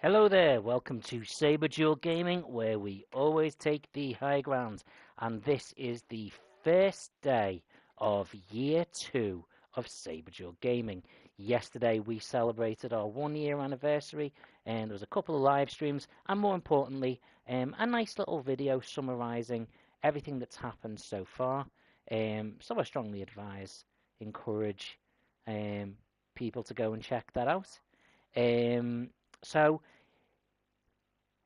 Hello there, welcome to saberduelgaming, where we always take the high ground, and this is the first day of year 2 of saberduelgaming. Yesterday we celebrated our 1 year anniversary, and there was a couple of live streams, and more importantly, a nice little video summarising everything that's happened so far. So I strongly encourage people to go and check that out. So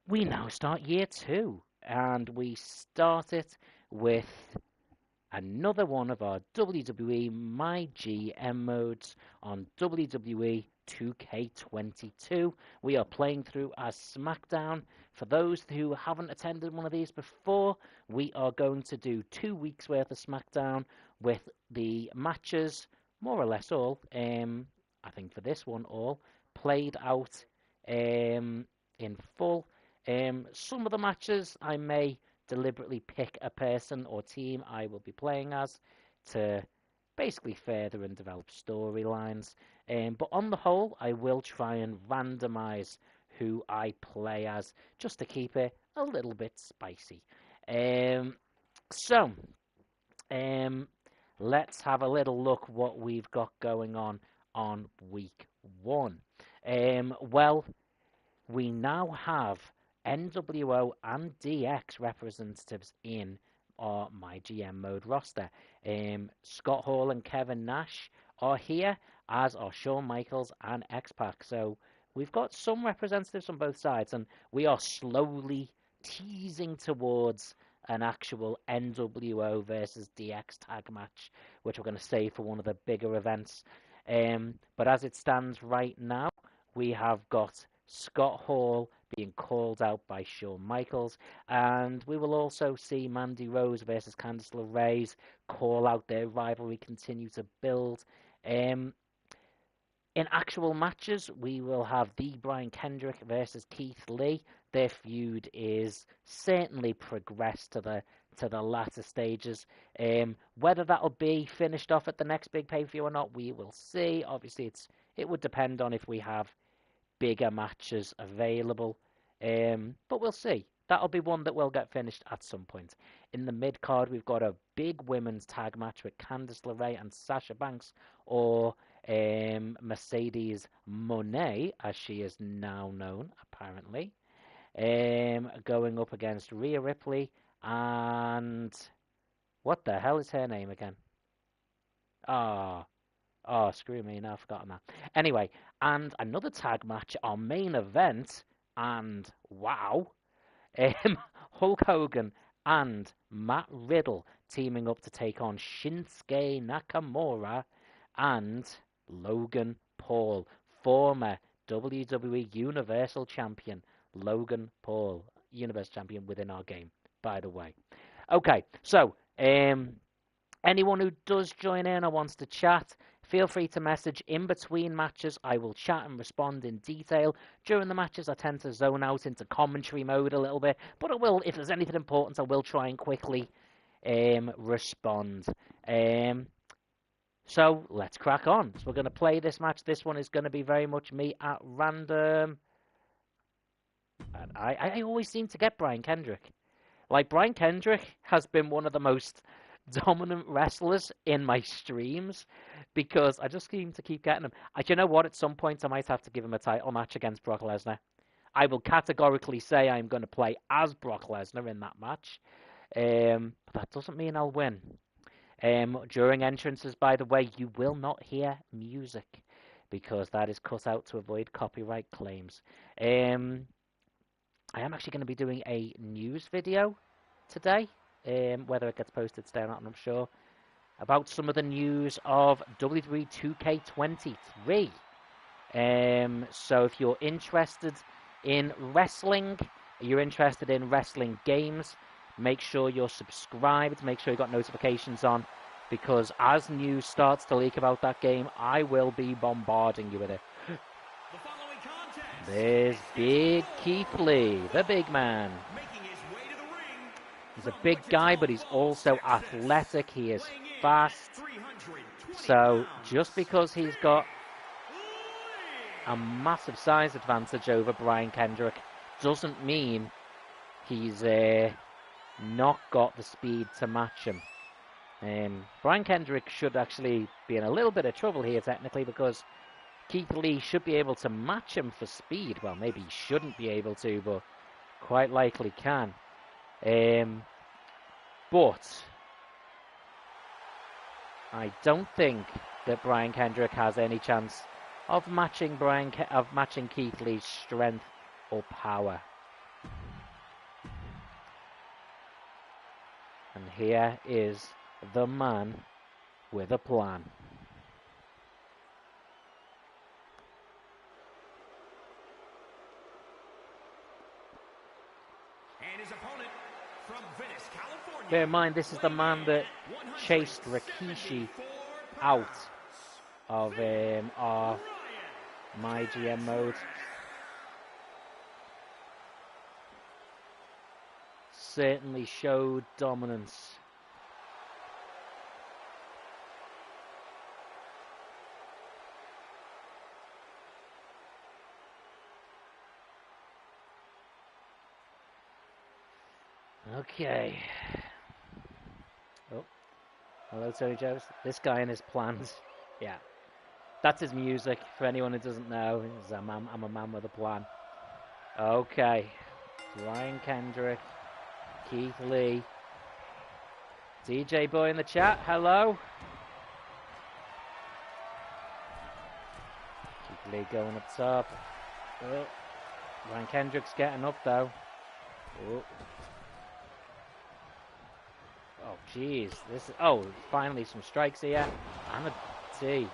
we now start year 2, and we start it with another one of our WWE My GM modes on WWE 2K22. We are playing through as Smackdown. For those who haven't attended one of these before, we are going to do 2 weeks worth of Smackdown with the matches, more or less all, I think for this one all, played out in full. Some of the matches I may deliberately pick a person or team I will be playing as to basically further and develop storylines. But on the whole, I will try and randomize who I play as just to keep it a little bit spicy. So let's have a little look what we've got going on week 1. Well, we now have NWO and DX representatives in our My GM mode roster. Scott Hall and Kevin Nash are here, as are Shawn Michaels and X-Pac. So we've got some representatives on both sides, and we are slowly teasing towards an actual NWO versus DX tag match, which we're going to save for one of the bigger events. But as it stands right now, we have got Scott Hall being called out by Shawn Michaels, and we will also see mandyrose versus Candice LeRae's call out their rivalry continue to build. In actual matches, we will have the Brian Kendrick versus Keith Lee. Their feud is certainly progressed to the latter stages. Whether that'll be finished off at the next big pay-per-view or not, we will see. Obviously, it would depend on if we have bigger matches available, but we'll see. That'll be one that will get finished at some point. In the mid-card, we've got a big women's tag match with Candice LeRae and Sasha Banks, or Mercedes Moné, as she is now known, apparently, going up against Rhea Ripley and... what the hell is her name again? Oh, screw me, now I've forgotten that. Anyway, and another tag match, our main event, and wow, Hulkhogan and Matt Riddle teaming up to take on Shinsuke Nakamura and Logan Paul, former WWE Universal Champion. Logan Paul, Universal Champion within our game, by the way. Okay, so, anyone who does join in or wants to chat, feel free to message in between matches. I will chat and respond in detail. During the matches, I tend to zone out into commentary mode a little bit, but I will, if there's anything important, I will try and quickly respond. So let's crack on. So we're going to play this match. This one is going to be very much me at random. And I always seem to get Brian Kendrick. Like, Brian Kendrick has been one of the most dominant wrestlers in my streams because I just seem to keep getting him. You know what? At some point, I might have to give him a title match against Brock Lesnar. I will categorically say I'm going to play as Brock Lesnar in that match. But that doesn't mean I'll win. During entrances, by the way, you will not hear music because that is cut out to avoid copyright claims. I am actually going to be doing a news video today. Whether it gets posted today or not, I'm not sure, about some of the news of WWE 2K23. So if you're interested in wrestling, you're interested in wrestling games, make sure you're subscribed, make sure you got notifications on, because as news starts to leak about that game, I will be bombarding you with it. There's Big Keith Lee, the big man. He's a big guy, but he's also athletic. He is fast. So just because he's got a massive size advantage over Brian Kendrick doesn't mean he's not got the speed to match him. Brian Kendrick should actually be in a little bit of trouble here technically, because Keith Lee should be able to match him for speed. Well, maybe he shouldn't be able to, but quite likely can. But I don't think that Brian Kendrick has any chance of matching Keith Lee's strength or power. And here is the man with a plan. And his opponent from Venice, California. Bear in mind, this is the man that chased Rikishi out of our My GM mode. Certainly showed dominance. Okay. Oh. Hello, Tony Jones. This guy and his plans. Yeah. That's his music. For anyone who doesn't know, I'm a man with a plan. Okay. Brian Kendrick. Keith Lee. DJ Boy in the chat. Hello. Keith Lee going up top. Oh. Brian Kendrick's getting up though. Oh. Oh, jeez. This is... Oh, finally some strikes here. And a T.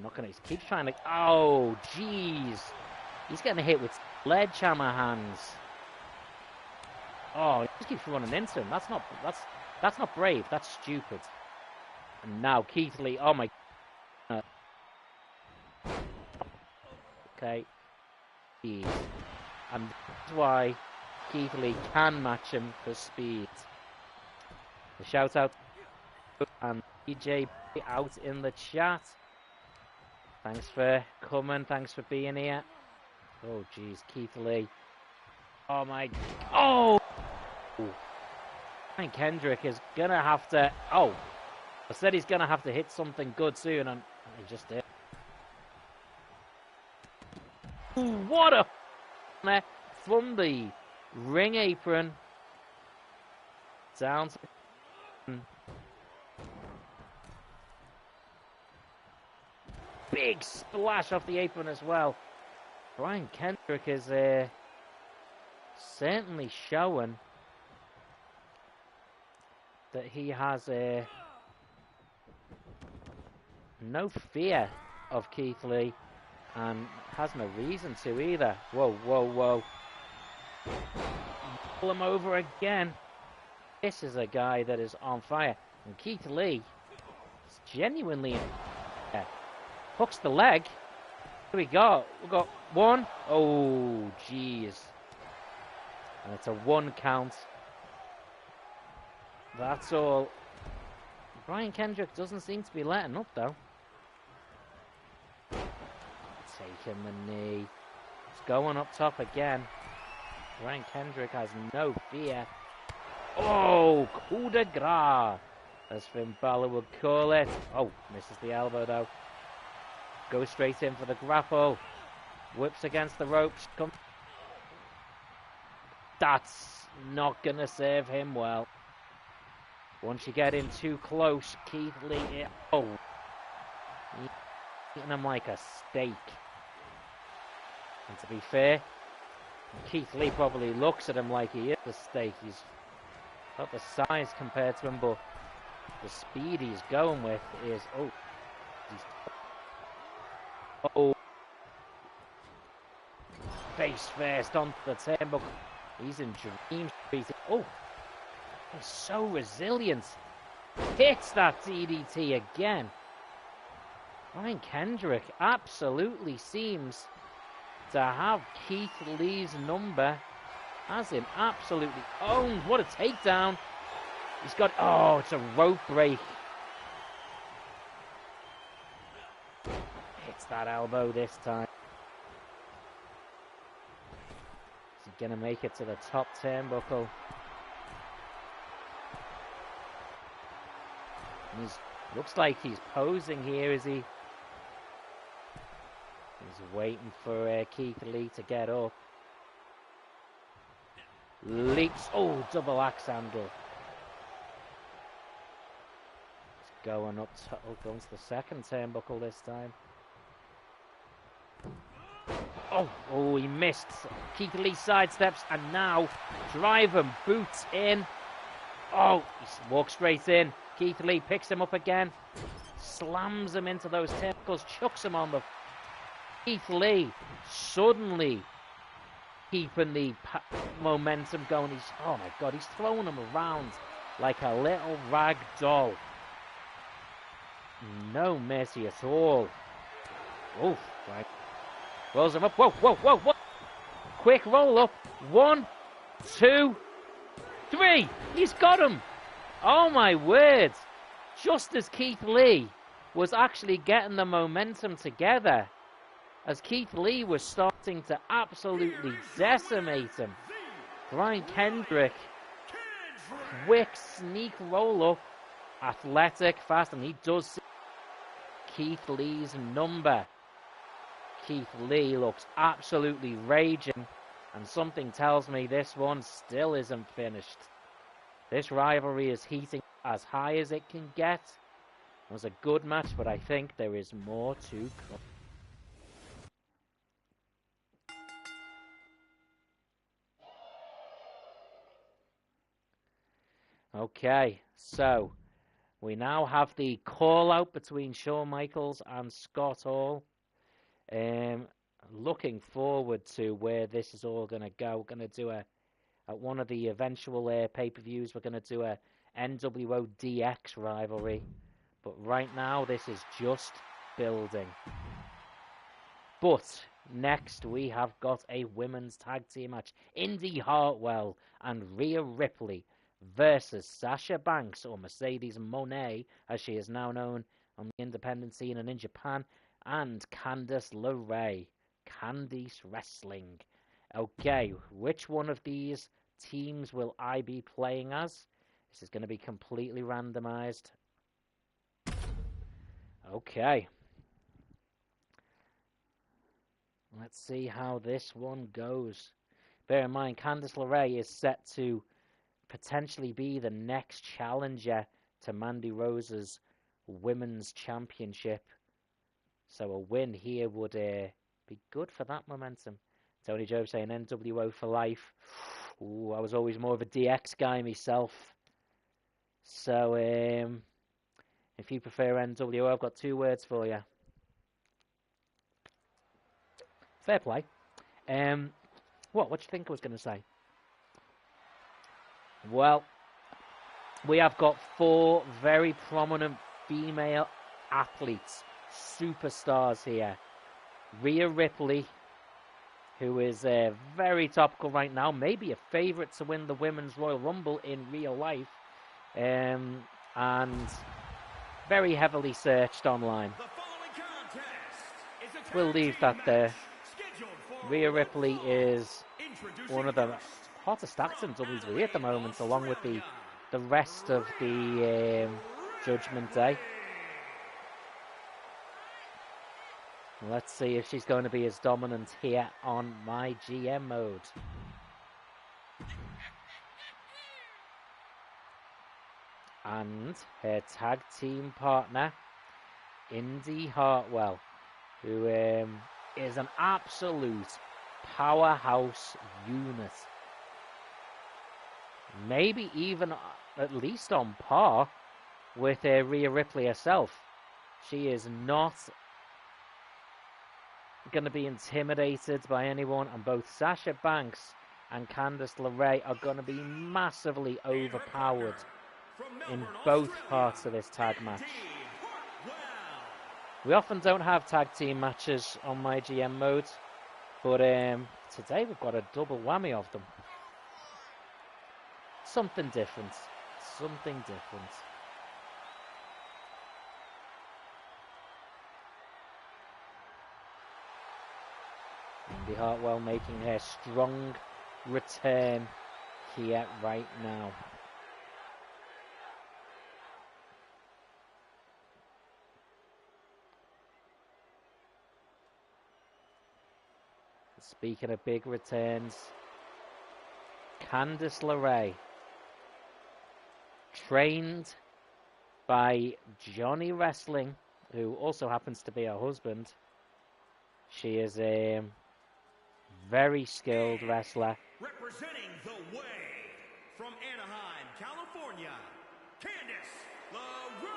Knocking it. He keeps trying to... Oh, jeez. He's getting hit with sledgehammer hands. Oh, he just keeps running into him. That's not brave. That's stupid. And now Keith Lee... Oh, my... Okay. Jeez. And that's why Keith Lee can match him for speed. The shout out and DJ out in the chat. Thanks for coming. Thanks for being here. Oh, jeez, Keith Lee. Oh my. Oh! Brian Kendrick is gonna have to. Oh, I said he's gonna have to hit something good soon, and he just did. Ooh, what a from the ring apron down to big splash off the apron as well. Brian Kendrick is certainly showing that he has no fear of Keith Lee. And has no reason to either. Whoa, whoa, whoa. Pull him over again. This is a guy that is on fire. And Keith Lee is genuinely hooks the leg. Here we go. We've got one. Oh, jeez. And it's a 1 count. That's all. Brian Kendrick doesn't seem to be letting up, though. Taking the knee. It's going up top again. Brian Kendrick has no fear. Oh, coup de grace, as Finn Balor would call it. Oh, misses the elbow though. Goes straight in for the grapple. Whips against the ropes. That's not going to serve him well. Once you get in too close, Keith Lee... Oh. He's eating him like a steak. And to be fair, Keith Lee probably looks at him like he is a steak. He's got the size compared to him, but the speed he's going with is... Oh. Oh. Face first onto the turnbuckle. He's in dream street. Oh. He's so resilient. Hits that DDT again. Brian Kendrick absolutely seems to have Keith Lee's number. Has him absolutely owned. What a takedown. He's got... Oh, it's a rope break. that elbow this time. Is he going to make it to the top turnbuckle? Looks like he's posing here, is he? He's waiting for Keith Lee to get up. Leaps. Oh, double axe handle. It's going up to, going to the second turnbuckle this time. Oh, he missed. Keith Lee sidesteps and now driving boots in. Oh, he walks straight in. Keith Lee picks him up again, slams him into those tentacles, chucks him on the... Keith Lee suddenly keeping the momentum going. He's, oh my God, he's throwing him around like a little rag doll. No mercy at all. Oh, right. Rolls him up. Whoa. Quick roll up. 1, 2, 3. He's got him. Oh my word. Just as Keith Lee was actually getting the momentum together, as Keith Lee was starting to absolutely decimate him, Brian Kendrick, quick sneak roll up, athletic, fast, and he does see Keith Lee's number. Keith Lee looks absolutely raging, and something tells me this one still isn't finished. This rivalry is heating as high as it can get. It was a good match, but I think there is more to come. Okay, so we now have the call out between Shawn Michaels and Scott Hall. Looking forward to where this is all going to go. We're going to do at one of the eventual pay-per-views, we're going to do a NWO DX rivalry. But right now, this is just building. But next, we have got a women's tag team match. Indy Hartwell and Rhea Ripley versus Sasha Banks, or Mercedes Moné, as she is now known on the independent scene and in Japan, and Candice LeRae. Candice Wrestling. Okay, which one of these teams will I be playing as? This is going to be completely randomized. Okay. Let's see how this one goes. Bear in mind, Candice LeRae is set to potentially be the next challenger to Mandy Rose's Women's Championship. So a win here would be good for that momentum. Tony Job saying NWO for life. Ooh, I was always more of a DX guy myself. So if you prefer NWO, I've got 2 words for you. Fair play. What do you think I was going to say? Well, we have got 4 very prominent female athletes, superstars here. Rhea Ripley, who is very topical right now, maybe a favourite to win the Women's Royal Rumble in real life, and very heavily searched online. We'll leave that there. Rhea Ripley is one of the hottest acts in WWE at the moment, along with the rest of the Judgment Day. Let's see if she's going to be as dominant here on my GM mode. And her tag team partner, Indy Hartwell, who is an absolute powerhouse unit. Maybe even at least on par with Rhea Ripley herself. She is not going to be intimidated by anyone, and both Sasha Banks and Candice LeRae are going to be massively overpowered in both parts of this tag match. We often don't have tag team matches on my GM mode, but today we've got a double whammy of them. Something different. Something different. Indy Hartwell making her strong return here right now. Speaking of big returns, Candice LeRae, trained by Johnny Wrestling, who also happens to be her husband. She is a very skilled wrestler. Representing the way from Anaheim, California, Candice LeRae.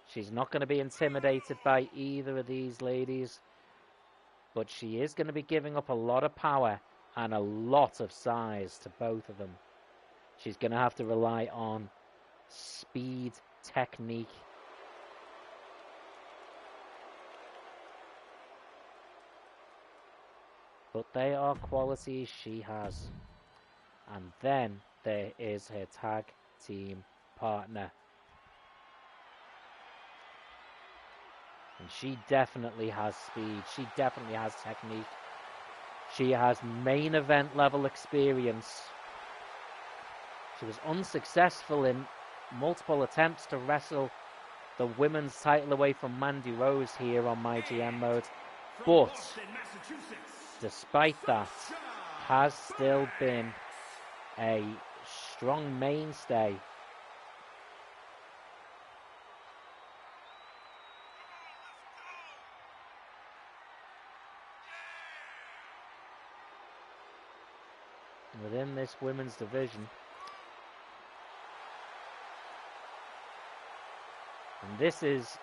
She's not going to be intimidated by either of these ladies, but she is going to be giving up a lot of power and a lot of size to both of them. She's going to have to rely on speed, technique. But they are qualities she has. And then there is her tag team partner. And she definitely has speed. She definitely has technique. She has main event level experience. She was unsuccessful in multiple attempts to wrestle the women's title away from Mandy Rose here on my GM mode. But despite that, has still been a strong mainstay. Within this women's division. And this is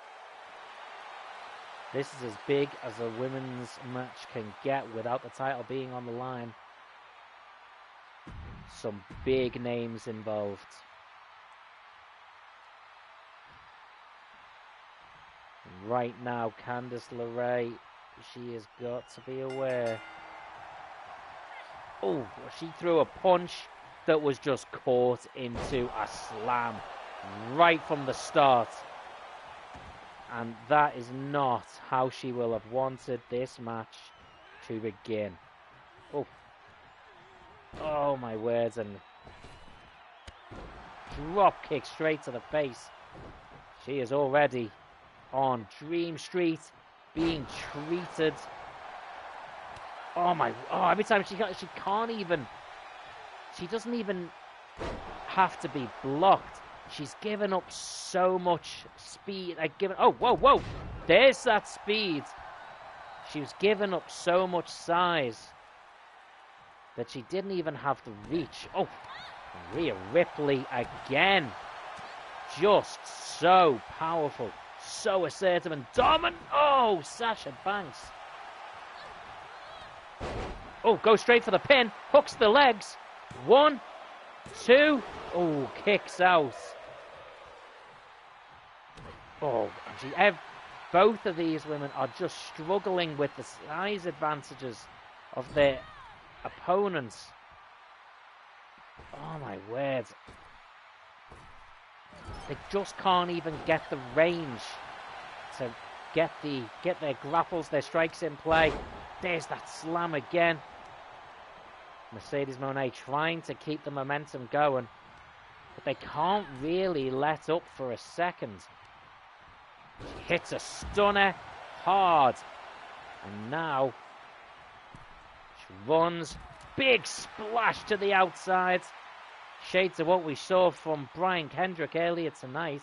as big as a women's match can get without the title being on the line. Some big names involved. Right now, Candice LeRae, she has got to be aware. Oh, she threw a punch that was just caught into a slam right from the start. And that is not how she will have wanted this match to begin. Oh, oh my words, and drop kick straight to the face. She is already on Dream Street, being treated. Oh my! Oh, every time she can't even. She doesn't even have to be blocked. She's given up so much speed. Oh, whoa, whoa! There's that speed. She was giving up so much size that she didn't even have to reach. Oh, Rhea Ripley again. Just so powerful, so assertive and dominant. Oh, Sasha Banks. Oh, goes straight for the pin. Hooks the legs. 1, 2. Oh, kicks out. Oh, both of these women are just struggling with the size advantages of their opponents. Oh my word. They just can't even get the range to get their grapples, their strikes in play. There's that slam again. Mercedes Moné trying to keep the momentum going, but they can't really let up for a second. She hits a stunner hard, and now she runs. Big splash to the outside. Shades of what we saw from Brian Kendrick earlier tonight.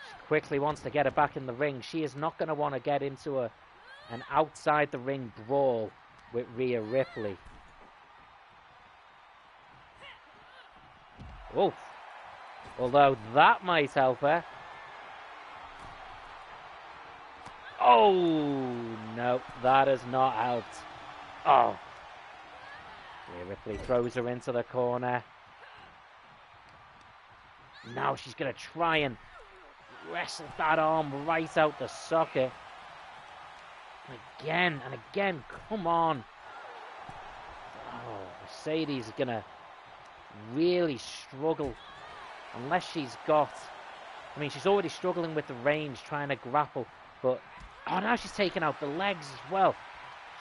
She quickly wants to get her back in the ring. She is not going to want to get into an outside the ring brawl with Rhea Ripley. Oh, although that might help her. Oh, no, that has not helped. Oh. Rhea Ripley throws her into the corner. Now she's going to try and wrestle that arm right out the socket. Again and again, come on. Oh, Mercedes is going to really struggle unless she's got... I mean, she's already struggling with the range, trying to grapple, but... Oh, now she's taking out the legs as well.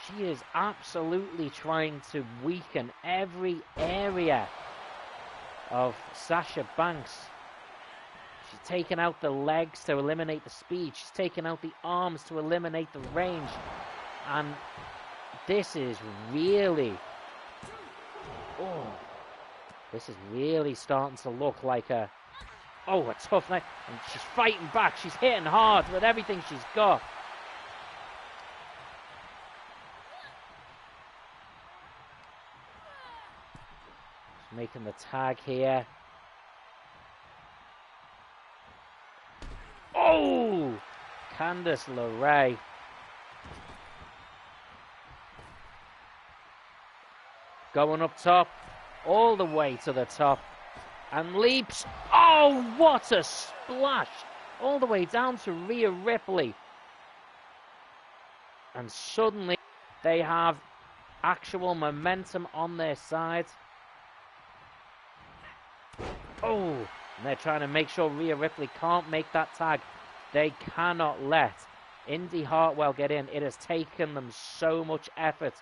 She is absolutely trying to weaken every area of Sasha Banks. She's taking out the legs to eliminate the speed. She's taking out the arms to eliminate the range. And this is really... Oh, this is really starting to look like a tough night. And she's fighting back. She's hitting hard with everything she's got. She's making the tag here. Oh! Candice LeRae. Going up top, all the way to the top, and leaps. Oh, what a splash! All the way down to Rhea Ripley. And suddenly, they have actual momentum on their side. Oh, and they're trying to make sure Rhea Ripley can't make that tag. They cannot let Indy Hartwell get in. It has taken them so much effort,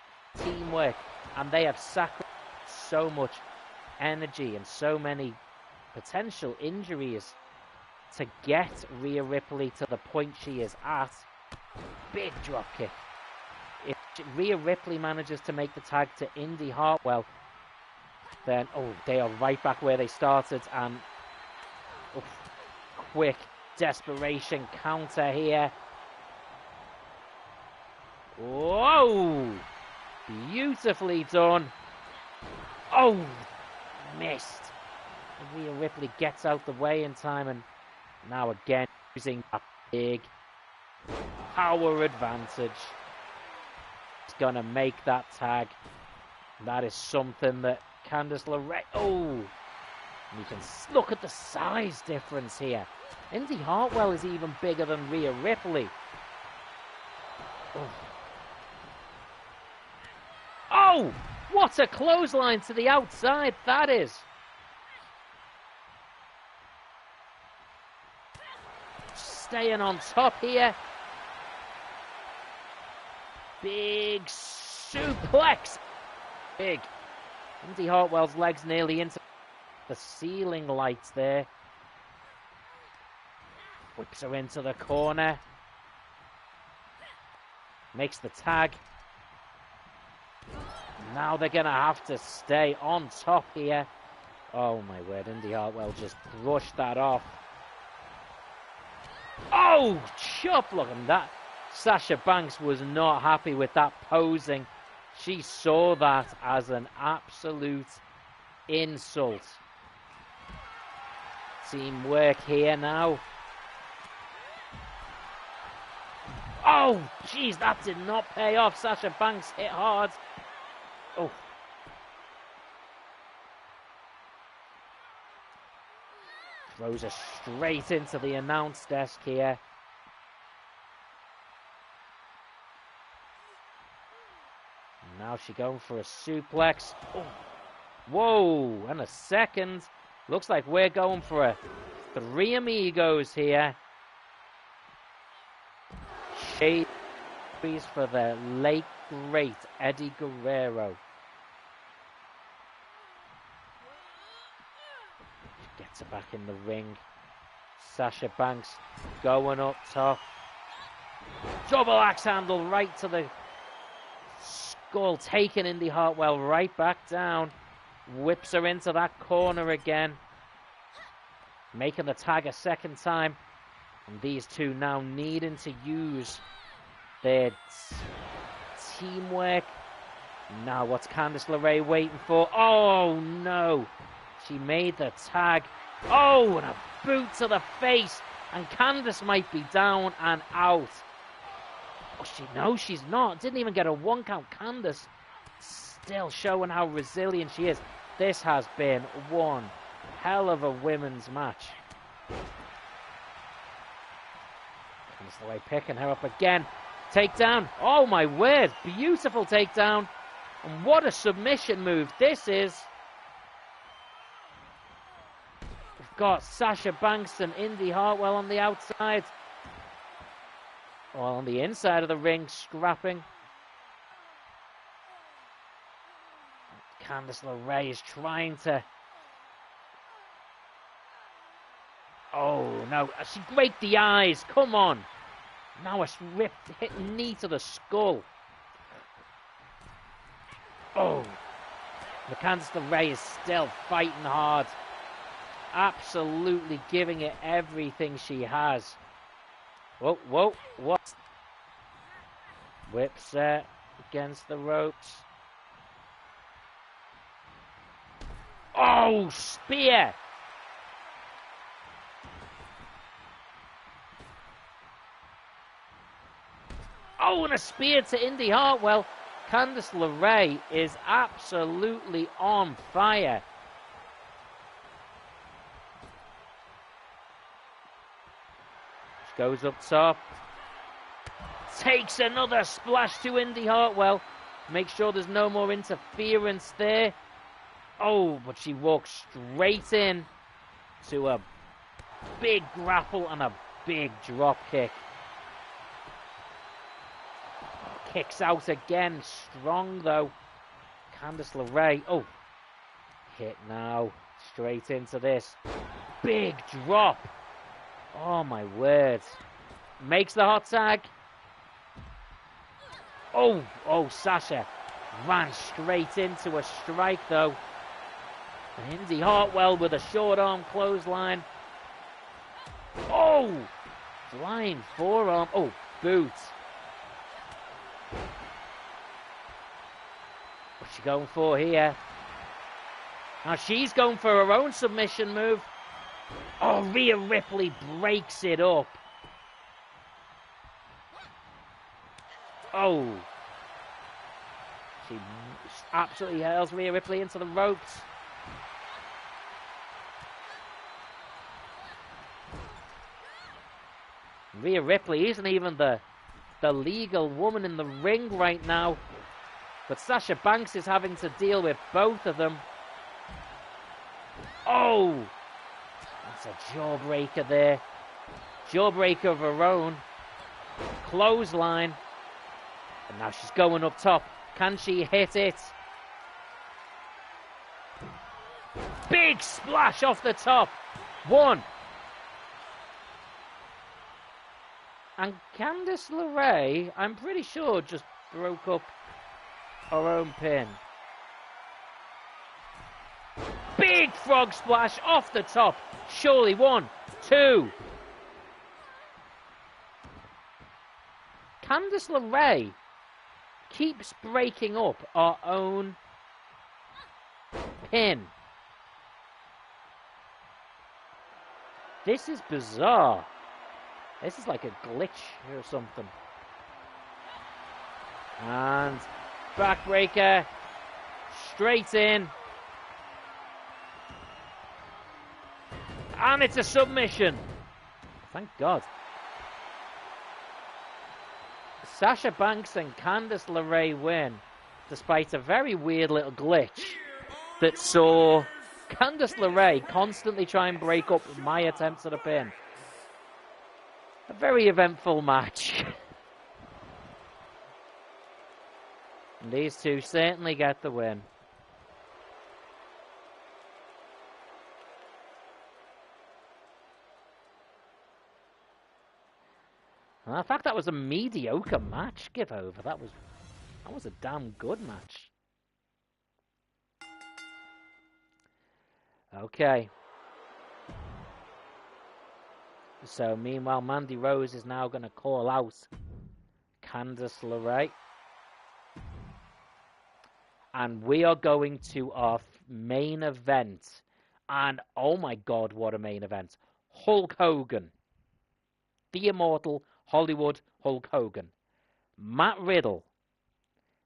teamwork, and they have sacrificed so much energy and so many potential injuries to get Rhea Ripley to the point she is at. Big drop kick. If Rhea Ripley manages to make the tag to Indy Hartwell, then, they are right back where they started, and quick desperation counter here. Whoa! Beautifully done. Oh, missed. Rhea Ripley gets out the way in time, and now again using a big power advantage. He's going to make that tag. That is something that Candice LeRae... Oh! And you can look at the size difference here. Indy Hartwell is even bigger than Rhea Ripley. Oh! What a clothesline to the outside that is. Staying on top here. Big suplex. Big. Indy Hartwell's legs nearly into the ceiling lights there. Whips her into the corner. Makes the tag. Now they're going to have to stay on top here. Oh my word, Indy Hartwell just brushed that off. Oh, chop, look at that. Sasha Banks was not happy with that posing. She saw that as an absolute insult. Teamwork here now. Oh, jeez, that did not pay off. Sasha Banks hit hard. Oh. Throws her straight into the announce desk here. Now she's going for a suplex. Oh. Whoa, and a second. Looks like we're going for a 3 amigos here. Shade for the late great Eddie Guerrero. She gets her back in the ring. Sasha Banks going up top. Double axe handle right to the skull, taking Indy Hartwell right back down. Whips her into that corner again. Making the tag a second time. And these two now needing to use their teamwork. Now what's Candice LeRae waiting for? Oh no! She made the tag. Oh, and a boot to the face. And Candice might be down and out. Oh, no, she's not. Didn't even get a 1 count. Candice still showing how resilient she is. This has been one hell of a women's match. Candice LeRae picking her up again. Takedown. Oh my word. Beautiful takedown. And what a submission move this is. got Sasha Banks and Indy Hartwell on the outside. Or on the inside of the ring, scrapping. Candice LeRae is trying to... Oh, no. She raked the eyes. Come on. Now a ripped hit knee to the skull. Oh. But Candice LeRae is still fighting hard. Absolutely giving it everything she has. Whoa, whoa, what? Whip set against the ropes. Oh, spear! Oh, and a spear to Indy Hartwell. Candice LeRae is absolutely on fire. She goes up top. Takes another splash to Indy Hartwell. Make sure there's no more interference there. Oh, but she walks straight in to a big grapple and a big drop kick. Kicks out again. Strong, though. Candice LeRae. Oh. Hit now. Straight into this. Big drop. Oh, my word. Makes the hot tag. Oh. Oh, Sasha ran straight into a strike, though. And Indy Hartwell with a short arm clothesline. Oh. Flying forearm. Oh, boot. What's she going for here? Now she's going for her own submission move. Oh, Rhea Ripley breaks it up. Oh. She absolutely hurls Rhea Ripley into the ropes. Rhea Ripley isn't even the legal woman in the ring right now. But Sasha Banks is having to deal with both of them. Oh! That's a jawbreaker there. Jawbreaker of her own. Clothesline. And now she's going up top. Can she hit it? Big splash off the top. One. And Candice LeRae, I'm pretty sure, just broke up her own pin. Big frog splash off the top. Surely 1, 2. Candice LeRae keeps breaking up our own pin. This is bizarre. This is like a glitch or something. And backbreaker. Straight in. And it's a submission. Thank God. Sasha Banks and Candice LeRae win, despite a very weird little glitch that saw Candice LeRae constantly try and break up my attempts at a pin. A very eventful match. And these two certainly get the win. And in fact, that was a mediocre match, give over. That was a damn good match. Okay. So, meanwhile, Mandy Rose is now going to call out Candice LeRae. And we are going to our main event. And, oh my God, what a main event. Hulk Hogan. The Immortal Hollywood Hulk Hogan. Matt Riddle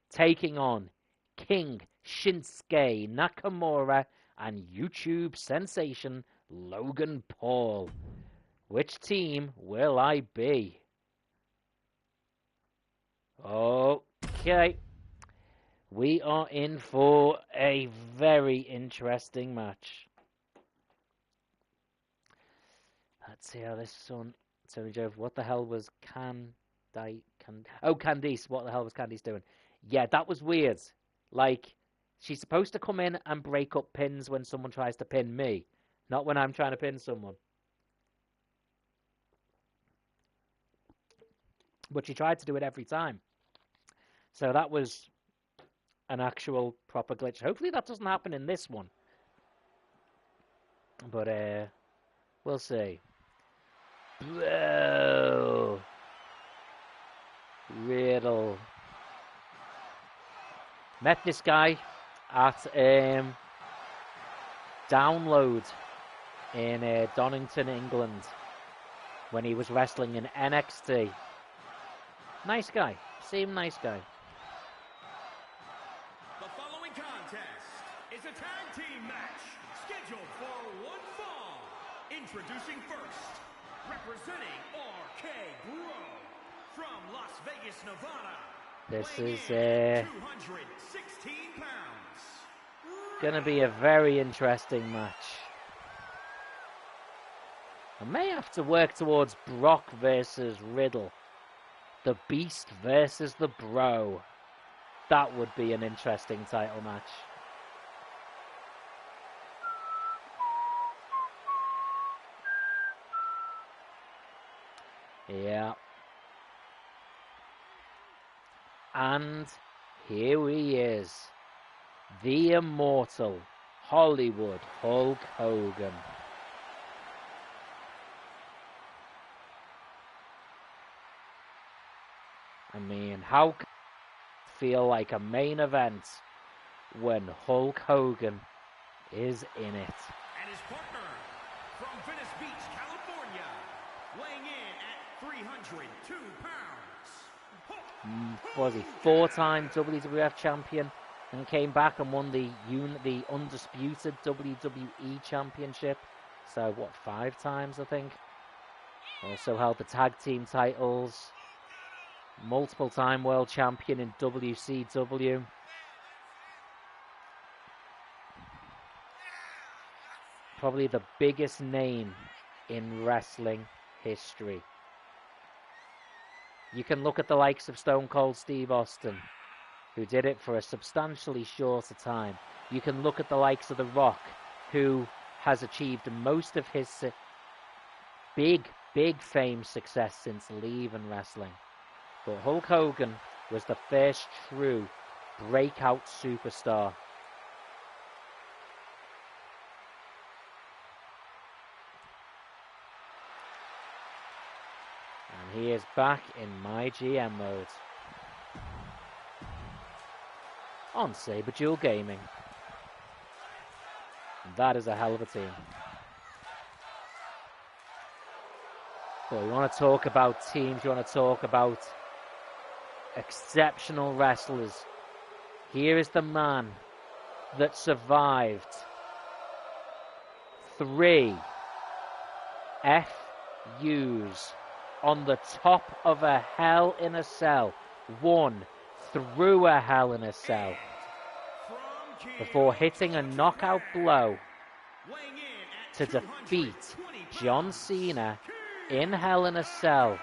taking on King Shinsuke Nakamura and YouTube sensation Logan Paul. Which team will I be? Okay. We are in for a very interesting match. see how this one. Tony Jove, what the hell was Candice, what the hell was Candice doing? Yeah, that was weird. Like, she's supposed to come in and break up pins when someone tries to pin me, not when I'm trying to pin someone. But she tried to do it every time. So that was an actual proper glitch. Hopefully that doesn't happen in this one. But we'll see. Whoa. Riddle. Met this guy at Download in Donington, England, when he was wrestling in NXT. Nice guy. Seemed nice guy. The following contest is a tag team match scheduled for one fall. Introducing first, representing RK Bro from Las Vegas, Nevada. This is 216 pounds. gonna be a very interesting match. I may have to work towards Brock versus Riddle. The Beast versus the Bro. That would be an interesting title match. Yeah. And here he is. The immortal Hollywood Hulk Hogan. I mean, how can it feel like a main event when Hulk Hogan is in it? And his partner from Venice Beach, California, weighing in at 302 pounds. Was he four-time WWF champion and came back and won the undisputed WWE championship? So what, 5 times I think? Also held the tag team titles. Multiple-time world champion in WCW. Probably the biggest name in wrestling history. You can look at the likes of Stone Cold Steve Austin, who did it for a substantially shorter time. You can look at the likes of The Rock, who has achieved most of his big fame success since leaving wrestling. But Hulk Hogan was the first true breakout superstar. And he is back in my GM mode on saberduelgaming. And that is a hell of a team. But we want to talk about teams, we want to talk about exceptional wrestlers. Here is the man that survived 3 FUs on the top of a Hell in a Cell. 1 through a Hell in a Cell before hitting a knockout blow to defeat Johncena in Hell in a Cell.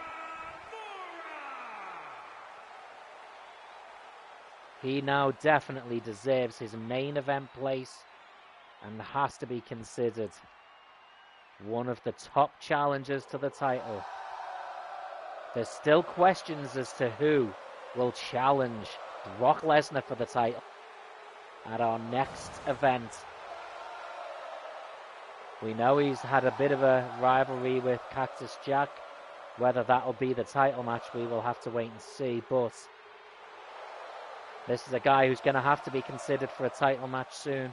He now definitely deserves his main event place and has to be considered one of the top challengers to the title. There's still questions as to who will challenge Brock Lesnar for the title at our next event. We know he's had a bit of a rivalry with Cactus Jack. Whether that'll be the title match, we will have to wait and see, but this is a guy who's going to have to be considered for a title match soon.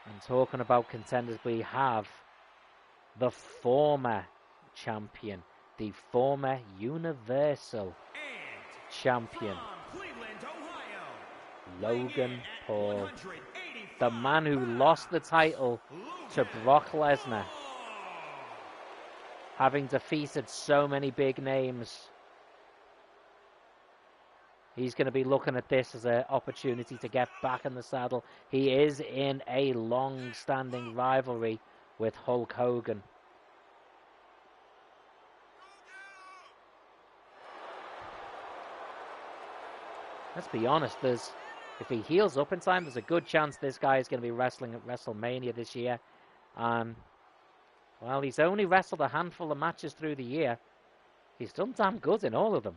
And talking about contenders, we have the former champion, the former Universal Champion, Logan Paul, the man who lost the title to Brock Lesnar, having defeated so many big names. He's going to be looking at this as an opportunity to get back in the saddle. He is in a long-standing rivalry with Hulk Hogan. Let's be honest, if he heals up in time, there's a good chance this guy is going to be wrestling at WrestleMania this year. Well, he's only wrestled a handful of matches through the year. He's done damn good in all of them.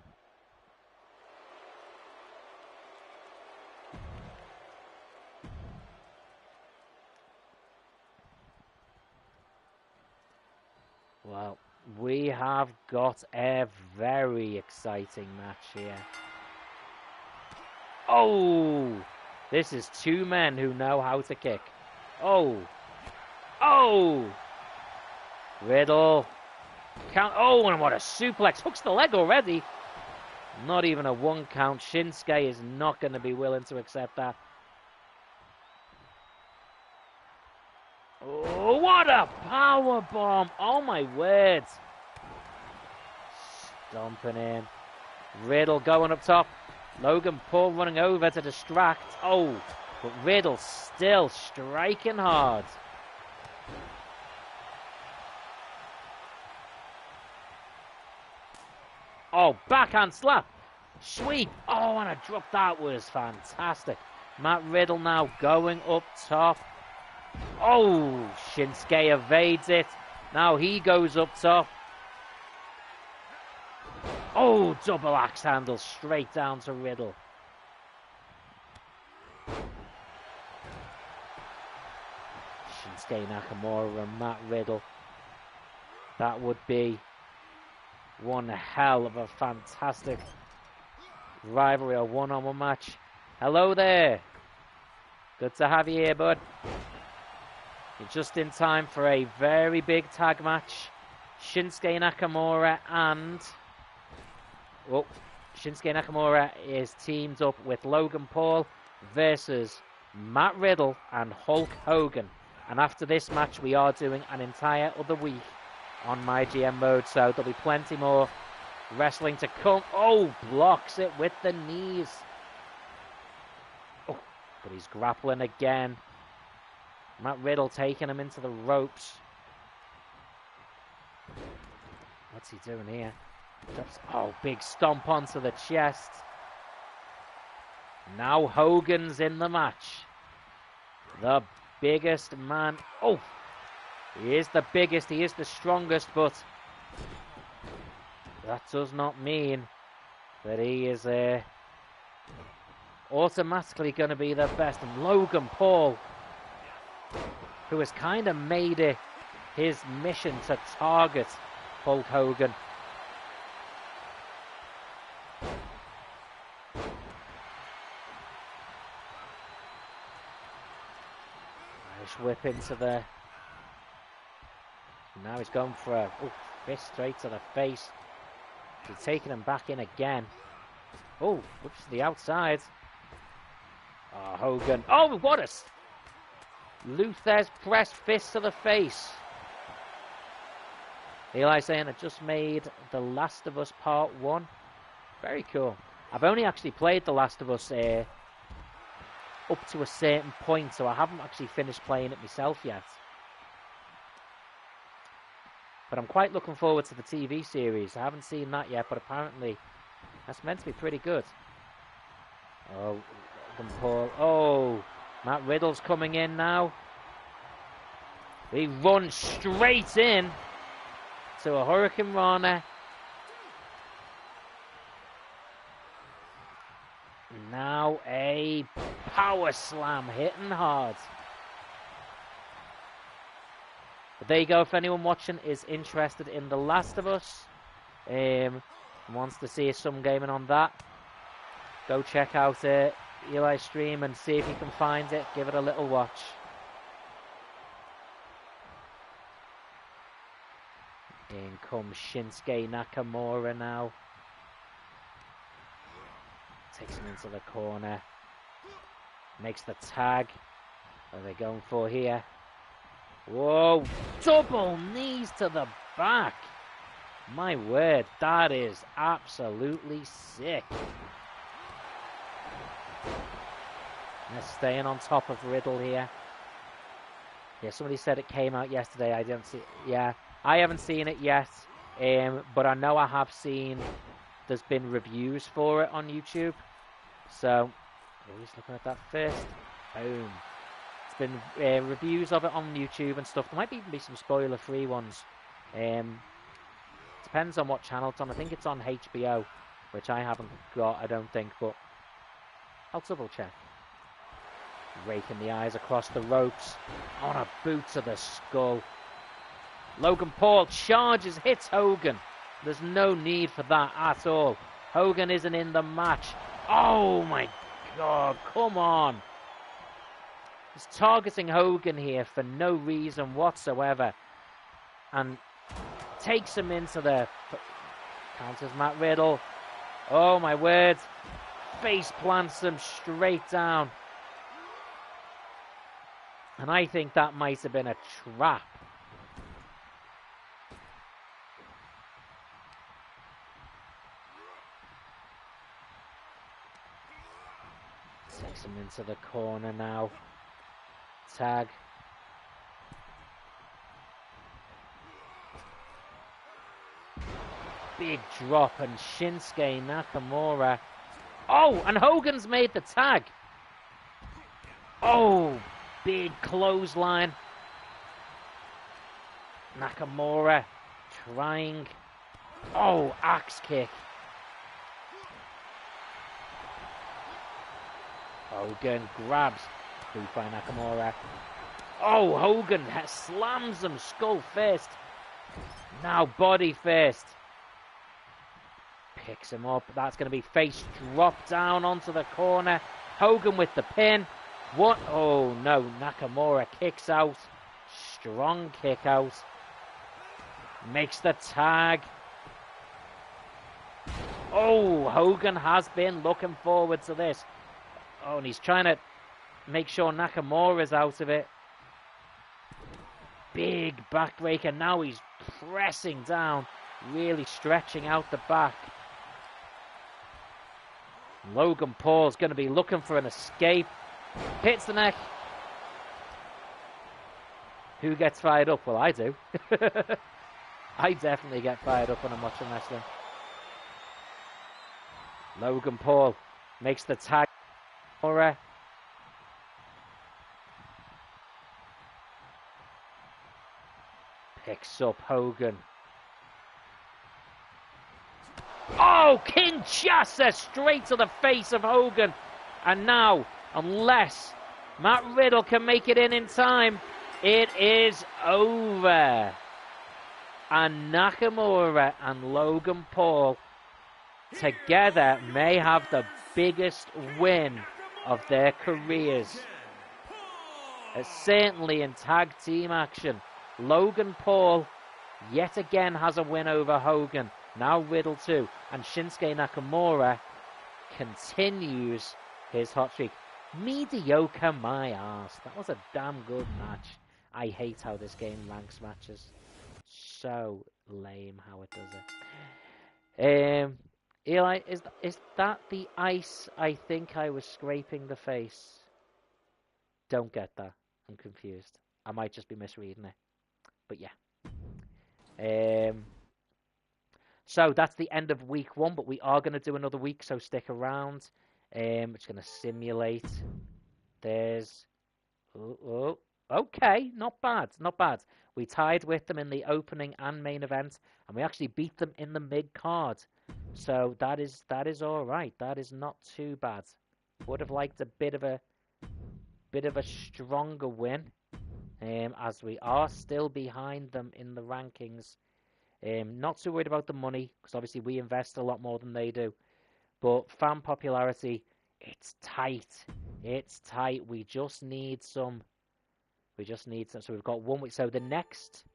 Well, we have got a very exciting match here. Oh! This is two men who know how to kick. Oh! Oh! Riddle. Count. Oh, and what a suplex. Hooks the leg already. Not even a 1 count. Shinsuke is not going to be willing to accept that. Oh, what a power bomb. Oh, my words. Stomping in. Riddle going up top. Logan Paul running over to distract. Oh, but Riddle still striking hard. Oh, backhand slap. Sweep. Oh, and a drop. That was fantastic. Matt Riddle now going up top. Oh, Shinsuke evades it. Now he goes up top. Oh, double axe handle straight down to Riddle. Shinsuke Nakamura and Matt Riddle. That would be one hell of a fantastic rivalry, a one-on-one match. Hello there. Good to have you here, bud. You're just in time for a very big tag match. Shinsuke Nakamura and... Oh, Shinsuke Nakamura is teamed up with Logan Paul versus Matt Riddle and Hulk Hogan. And after this match, we are doing an entire other week on my GM mode, so there'll be plenty more wrestling to come. Oh, blocks it with the knees. Oh, but he's grappling again. Matt Riddle taking him into the ropes. What's he doing here? Oh, big stomp onto the chest. Now Hogan's in the match. The biggest man. Oh, he is the biggest, he is the strongest, but that does not mean that he is automatically going to be the best. And Logan Paul, who has kind of made it his mission to target Hulk Hogan. Nice whip into the... Now he's going for a fist straight to the face. He's taking him back in again. Oh, whoops, the outside. Oh, Hogan. Oh, what a... Luther's press fist to the face. Eli saying, I just made The Last of Us Part 1. Very cool. I've only actually played The Last of Us up to a certain point, so I haven't actually finished playing it myself yet. But I'm quite looking forward to the TV series. I haven't seen that yet, but apparently that's meant to be pretty good. Oh, Logan Paul. Oh, Matt Riddle's coming in now. He runs straight in to a Hurricane Rana. Now a power slam hitting hard. But there you go. If anyone watching is interested in The Last of Us, wants to see some gaming on that, go check out Eli's stream and see if you can find it. Give it a little watch. In comes Shinsuke Nakamura now. Takes him into the corner. Makes the tag. What are they going for here? Whoa, double knees to the back. My word, that is absolutely sick. They're staying on top of Riddle here. Yeah, somebody said it came out yesterday. I didn't see it. Yeah, I haven't seen it yet. But I know I have seen there's been reviews for it on YouTube. So, who's looking at that first? Boom. It's been reviews of it on YouTube and stuff. There might even be some spoiler-free ones. Depends on what channel it's on. I think it's on HBO, which I haven't got, I don't think, but I'll double check. Raking the eyes across the ropes on a boot to the skull. Logan Paul charges, hits Hogan. There's no need for that at all. Hogan isn't in the match. Oh my God, come on. He's targeting Hogan here for no reason whatsoever. And takes him into the... Counters Matt Riddle. Oh my word. Face plants him straight down. And I think that might have been a trap. Takes him into the corner now. Tag. Big drop and Shinsuke Nakamura. Oh, and Hogan's made the tag. Oh, big clothesline. Nakamura trying. Oh, axe kick. Hogan grabs. Boot by Nakamura. Oh, Hogan slams him skull first. Now body first. Picks him up. That's going to be face drop down onto the corner. Hogan with the pin. What? Oh no, Nakamura kicks out. Strong kick out. Makes the tag. Oh, Hogan has been looking forward to this. Oh, and he's trying to make sure Nakamura's out of it. Big backbreaker. Now he's pressing down. Really stretching out the back. Logan Paul's going to be looking for an escape. Hits the neck. Who gets fired up? Well, I do. I definitely get fired up when I'm watching wrestling. Logan Paul makes the tag. Picks up Hogan. Oh, Kinshasa straight to the face of Hogan. And now, unless Matt Riddle can make it in time, it is over. And Nakamura and Logan Paul together may have the biggest win of their careers. Certainly in tag team action. Logan Paul yet again has a win over Hogan. Now Riddle too. And Shinsuke Nakamura continues his hot streak. Mediocre my ass. That was a damn good match. I hate how this game ranks matches. So lame how it does it. Eli, is that the ice I think I was scraping the face? Don't get that. I'm confused. I might just be misreading it. But yeah. So that's the end of week 1, but we are going to do another week, so stick around. It's going to simulate. There's... Oh, okay, not bad, not bad. We tied with them in the opening and main event, and we actually beat them in the mid-card. So that is all right. That is not too bad. Would have liked a bit of a stronger win, as we are still behind them in the rankings. Not too worried about the money, because obviously we invest a lot more than they do. But fan popularity, it's tight. It's tight. We just need some. So we've got 1 week. So the next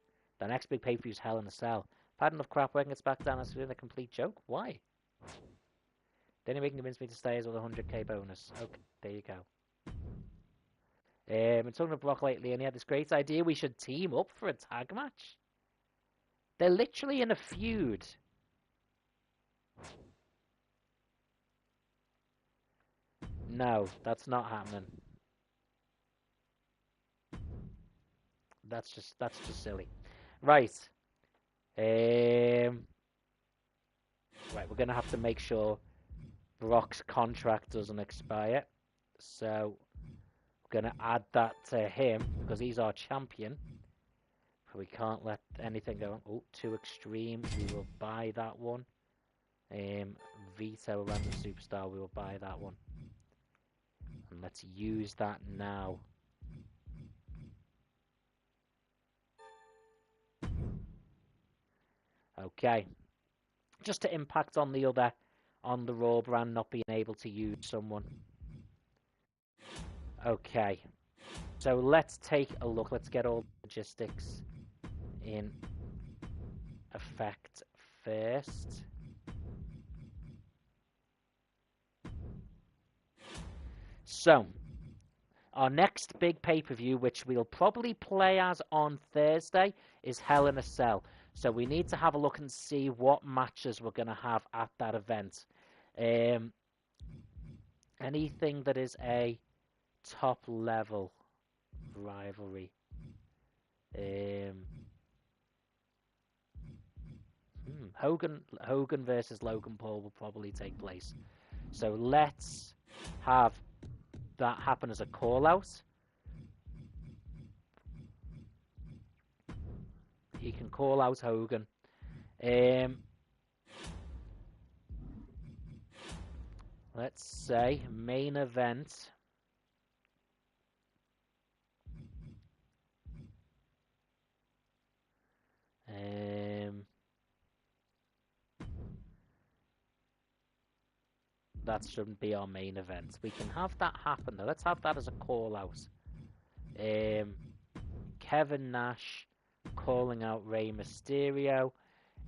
big pay-per-view is Hell in a Cell. I've had enough crap working its back down as doing a complete joke. Why? The only way you can convince me to stay is with a 100k bonus. Okay, there you go. I'm talking to Brock lately, and he had this great idea. We should team up for a tag match. They're literally in a feud. No, that's not happening. That's just silly. Right. Right, we're gonna have to make sure Brock's contract doesn't expire. So we're gonna add that to him because he's our champion. We can't let anything go. Oh, too extreme. We will buy that one. Veto random superstar. We will buy that one. And let's use that now. Okay. Just to impact on the Raw brand not being able to use someone. Okay. So let's take a look. Let's get all the logistics in effect first. So, our next big pay-per-view, which we'll probably play as on Thursday, is Hell in a Cell. So we need to have a look and see what matches we're going to have at that event. Anything that is a top-level rivalry. Hogan versus Logan Paul will probably take place. So let's have that happen as a call-out. He can call out Hogan. Let's say main event. That shouldn't be our main event. We can have that happen though. Let's have that as a call out. Kevin Nash calling out Rey Mysterio.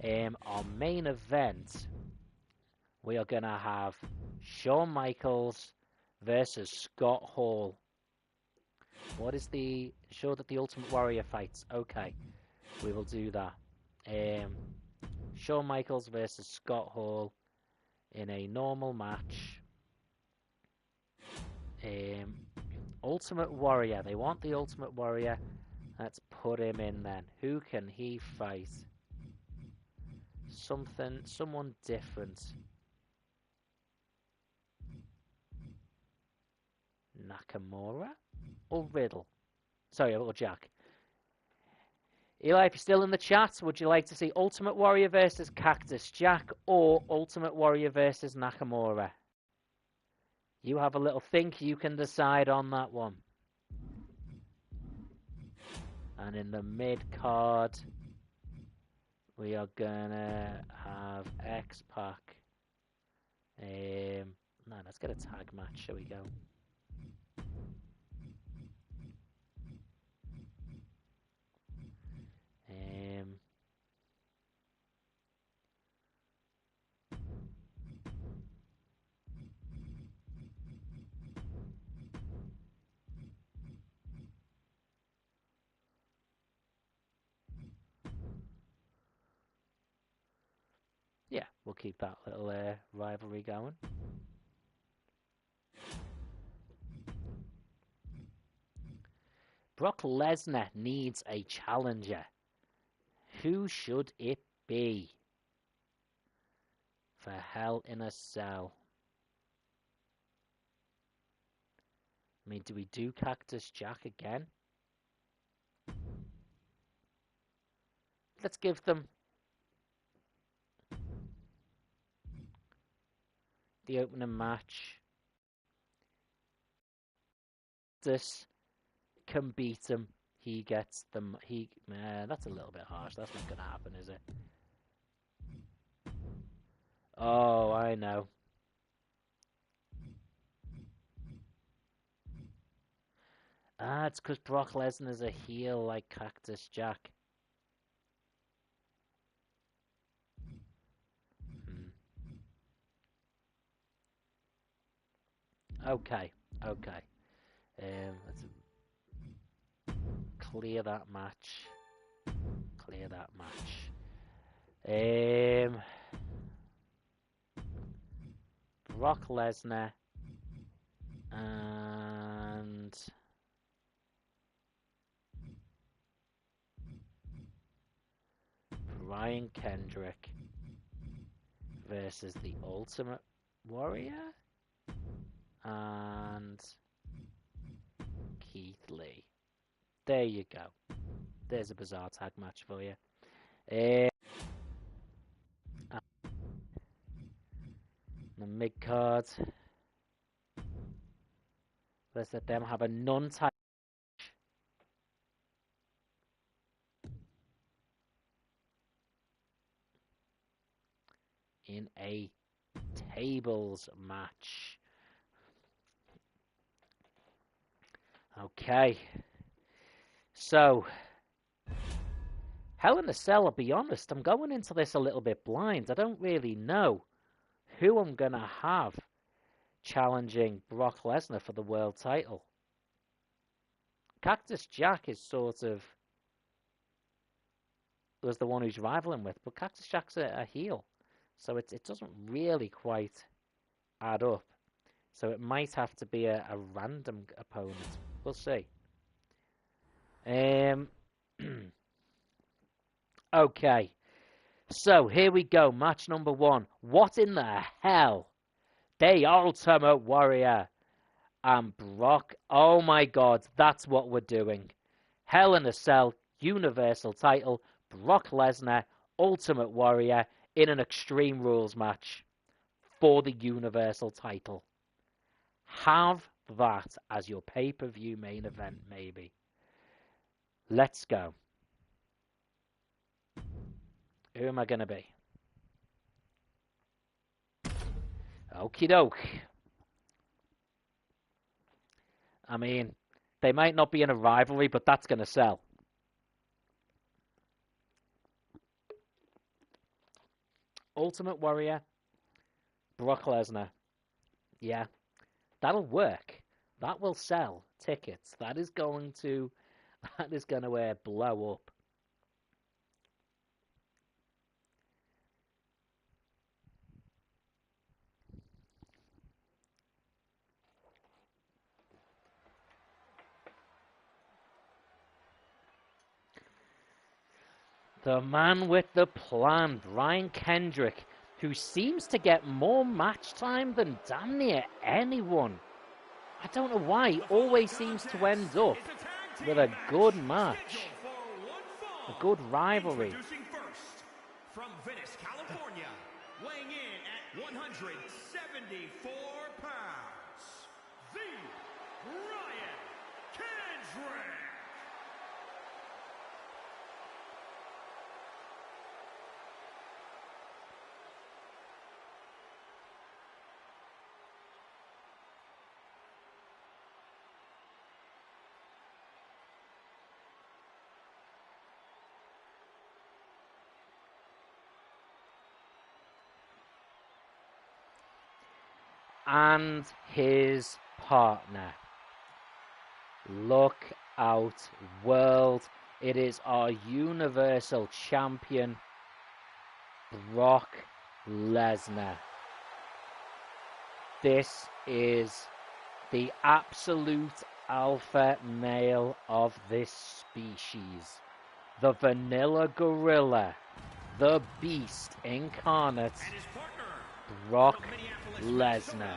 Our main event, we are going to have Shawn Michaels versus Scott Hall. What is the... Sure that the Ultimate Warrior fights. Okay, we will do that. Shawn Michaels versus Scott Hall in a normal match. Ultimate Warrior. They want the Ultimate Warrior. Let's put him in then. Who can he fight? Someone different. Nakamura or Riddle? Sorry, or Jack. Eli, if you're still in the chat, would you like to see Ultimate Warrior versus Cactus Jack or Ultimate Warrior versus Nakamura? You have a little think. You can decide on that one. And in the mid-card, we are gonna have X-Pac. No, let's get a tag match, shall we go? Yeah, we'll keep that little rivalry going. Brock Lesnar needs a challenger. Who should it be? For Hell in a Cell. I mean, do we do Cactus Jack again? Let's give them the opening match. This can beat him. He gets them. That's a little bit harsh. That's not gonna happen, is it? Oh, I know. It's because Brock Lesnar's a heel like Cactus Jack. Okay. Let's clear that match. Brock Lesnar And Brian Kendrick versus the Ultimate Warrior and Keith Lee. There you go. There's a bizarre tag match for you. The mid card. Let's let them have a non-title in a tables match. Okay. So, Hell in a Cell, I'll be honest, I'm going into this a little bit blind. I don't really know who I'm going to have challenging Brock Lesnar for the world title. Cactus Jack is sort of was the one who's rivaling with, but Cactus Jack's a heel, so it doesn't really quite add up. So it might have to be a random opponent. We'll see. Okay, so here we go. Match number 1. What in the hell? The Ultimate Warrior and Brock. Oh my God, that's what we're doing. Hell in a Cell, Universal title, Brock Lesnar, Ultimate Warrior in an Extreme Rules match for the Universal title. Have that as your pay-per-view main event, maybe. Let's go. Who am I going to be? Okie doke. I mean, they might not be in a rivalry, but that's going to sell. Ultimate Warrior, Brock Lesnar. Yeah, that'll work. That will sell tickets. That is going to blow up. The man with the plan, Brian Kendrick, who seems to get more match time than damn near anyone. I don't know why. He always seems to end up with a good match. A good rivalry. Introducing first, from Venice, California, weighing in at 174 pounds, the Brian Kendrick. And his partner. Look out, world. It is our Universal Champion, Brock Lesnar. This is the absolute alpha male of this species. The Vanilla Gorilla. The Beast Incarnate. Brock Lesnar.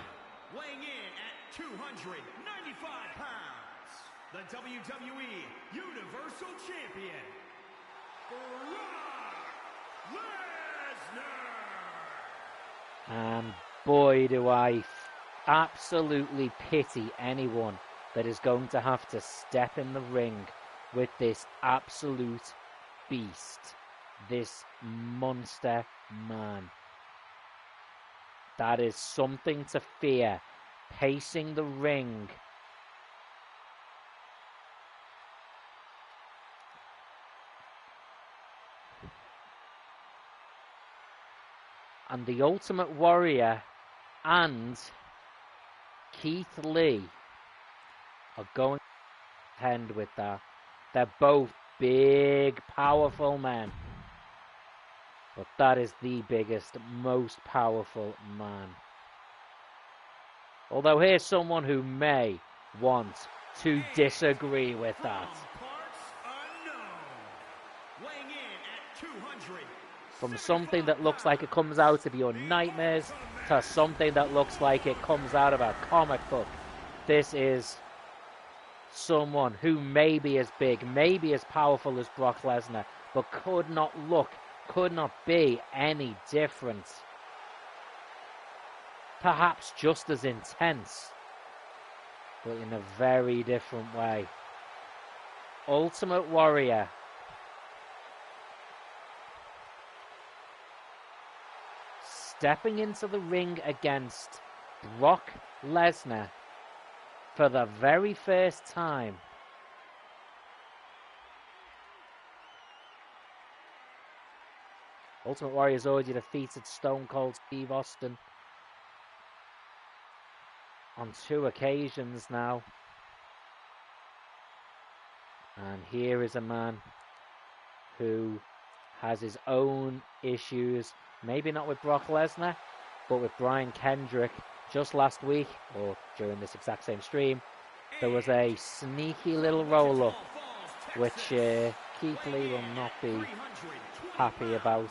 Weighing in at 295 pounds, the WWE Universal Champion, Brock Lesnar. And boy, do I absolutely pity anyone that is going to have to step in the ring with this absolute beast, this monster man. That is something to fear, pacing the ring. And the Ultimate Warrior and Keith Lee are going to end with that. They're both big, powerful men. But that is the biggest, most powerful man. Although here's someone who may want to disagree with that. From something that looks like it comes out of your nightmares to something that looks like it comes out of a comic book. This is someone who may be as big, maybe as powerful as Brock Lesnar, but could not be any different. Perhaps just as intense, but in a very different way. Ultimate Warrior. Stepping into the ring against Brock Lesnar for the very first time. Ultimate Warrior's already defeated Stone Cold Steve Austin on 2 occasions now. And here is a man who has his own issues, maybe not with Brock Lesnar, but with Brian Kendrick. Just last week, or during this exact same stream, there was a sneaky little roll-up, which Keith Lee will not be happy about.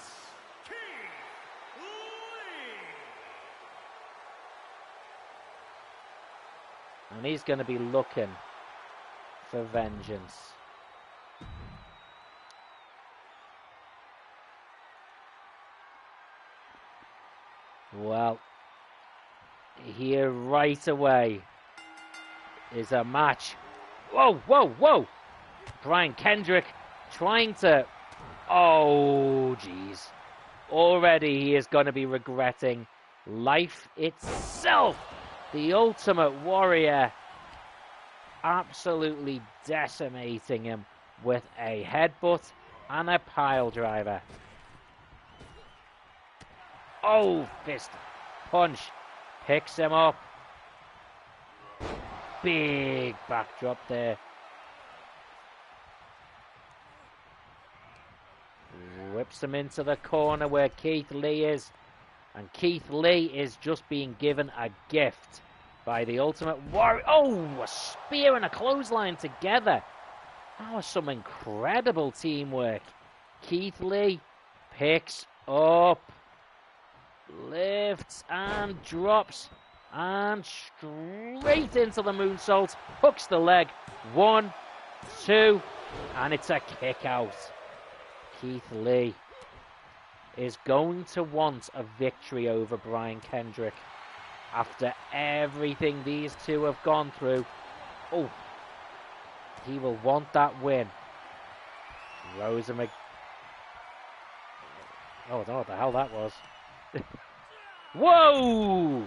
And he's going to be looking for vengeance. Well, here right away is a match. Whoa, whoa, whoa! Brian Kendrick trying to... Oh, jeez. Already he is going to be regretting life itself. The Ultimate Warrior absolutely decimating him with a headbutt and a pile driver. Oh, fist punch. Picks him up. Big backdrop there. Whips him into the corner where Keith Lee is. And Keith Lee is just being given a gift by the Ultimate Warrior. Oh, a spear and a clothesline together. That was some incredible teamwork. Keith Lee picks up, lifts and drops, and straight into the moonsault. Hooks the leg. 1, 2, and it's a kick out. Keith Lee is going to want a victory over Brian Kendrick after everything these two have gone through. Oh, he will want that win. Rosa Mc... Oh, I don't know what the hell that was. Whoa!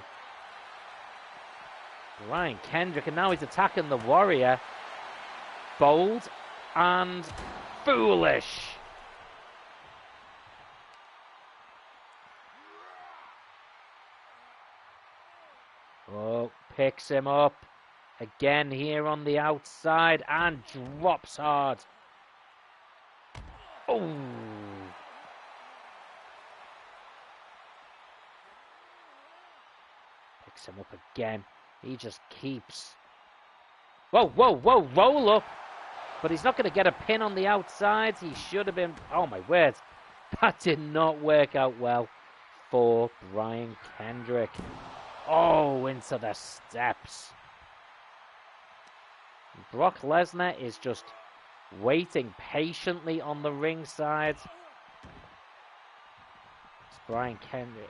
Brian Kendrick, and now he's attacking the Warrior. Bold and foolish. Oh, picks him up. Again here on the outside and drops hard. Oh! Picks him up again. He just keeps... Whoa, whoa, whoa, roll up. But he's not going to get a pin on the outside. He should have been... Oh, my word. That did not work out well for Brian Kendrick. Oh, into the steps. Brock Lesnar is just waiting patiently on the ringside. Brian Kendrick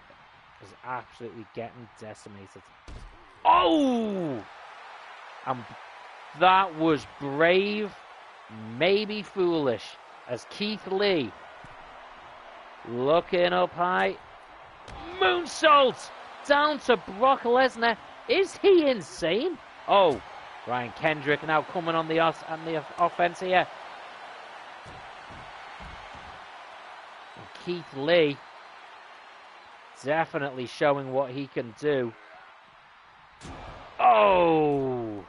is absolutely getting decimated. Oh! And that was brave, maybe foolish, as Keith Lee, looking up high, moonsault down to Brock Lesnar. Is he insane? Oh, Brian Kendrick now coming on the offense here. And Keith Lee definitely showing what he can do. Oh!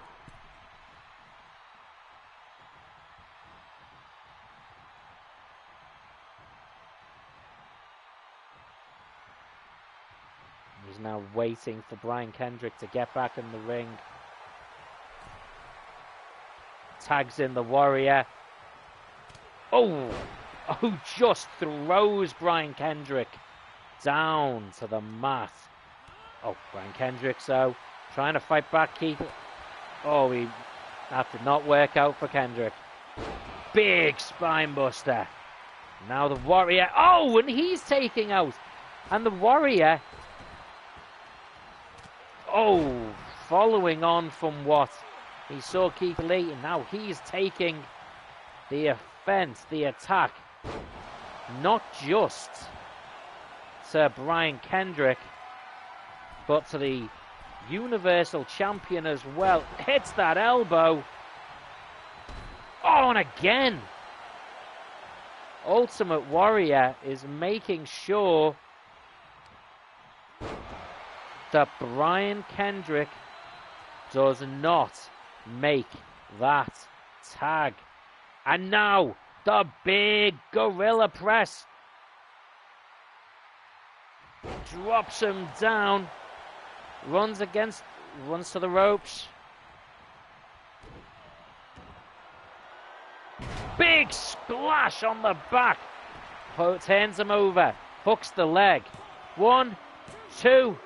He's now waiting for Brian Kendrick to get back in the ring. Tags in the Warrior. Oh, just throws Brian Kendrick down to the mat. Oh, Brian Kendrick, so trying to fight back, Keith. Oh, that did not work out for Kendrick. Big spine buster. Now the Warrior. Oh, and he's taking out. And the Warrior. Oh, following on from what he saw Keith Lee. And now he's taking the offense, the attack. Not just to Brian Kendrick, but to the Universal Champion as well. Hits that elbow. Oh, and again. Ultimate Warrior is making sure that Brian Kendrick does not make that tag. And now the big gorilla press. Drops him down. Runs to the ropes. Big splash on the back. Turns him over. Hooks the leg. 1, 2,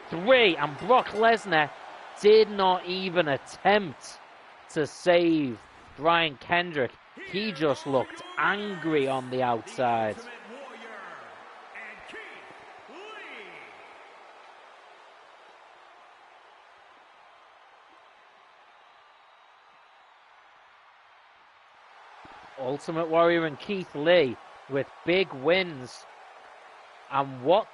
3. And Brock Lesnar did not even attempt to save Brian Kendrick. He just looked angry on the outside. Ultimate Warrior and Keith Lee with big wins. And what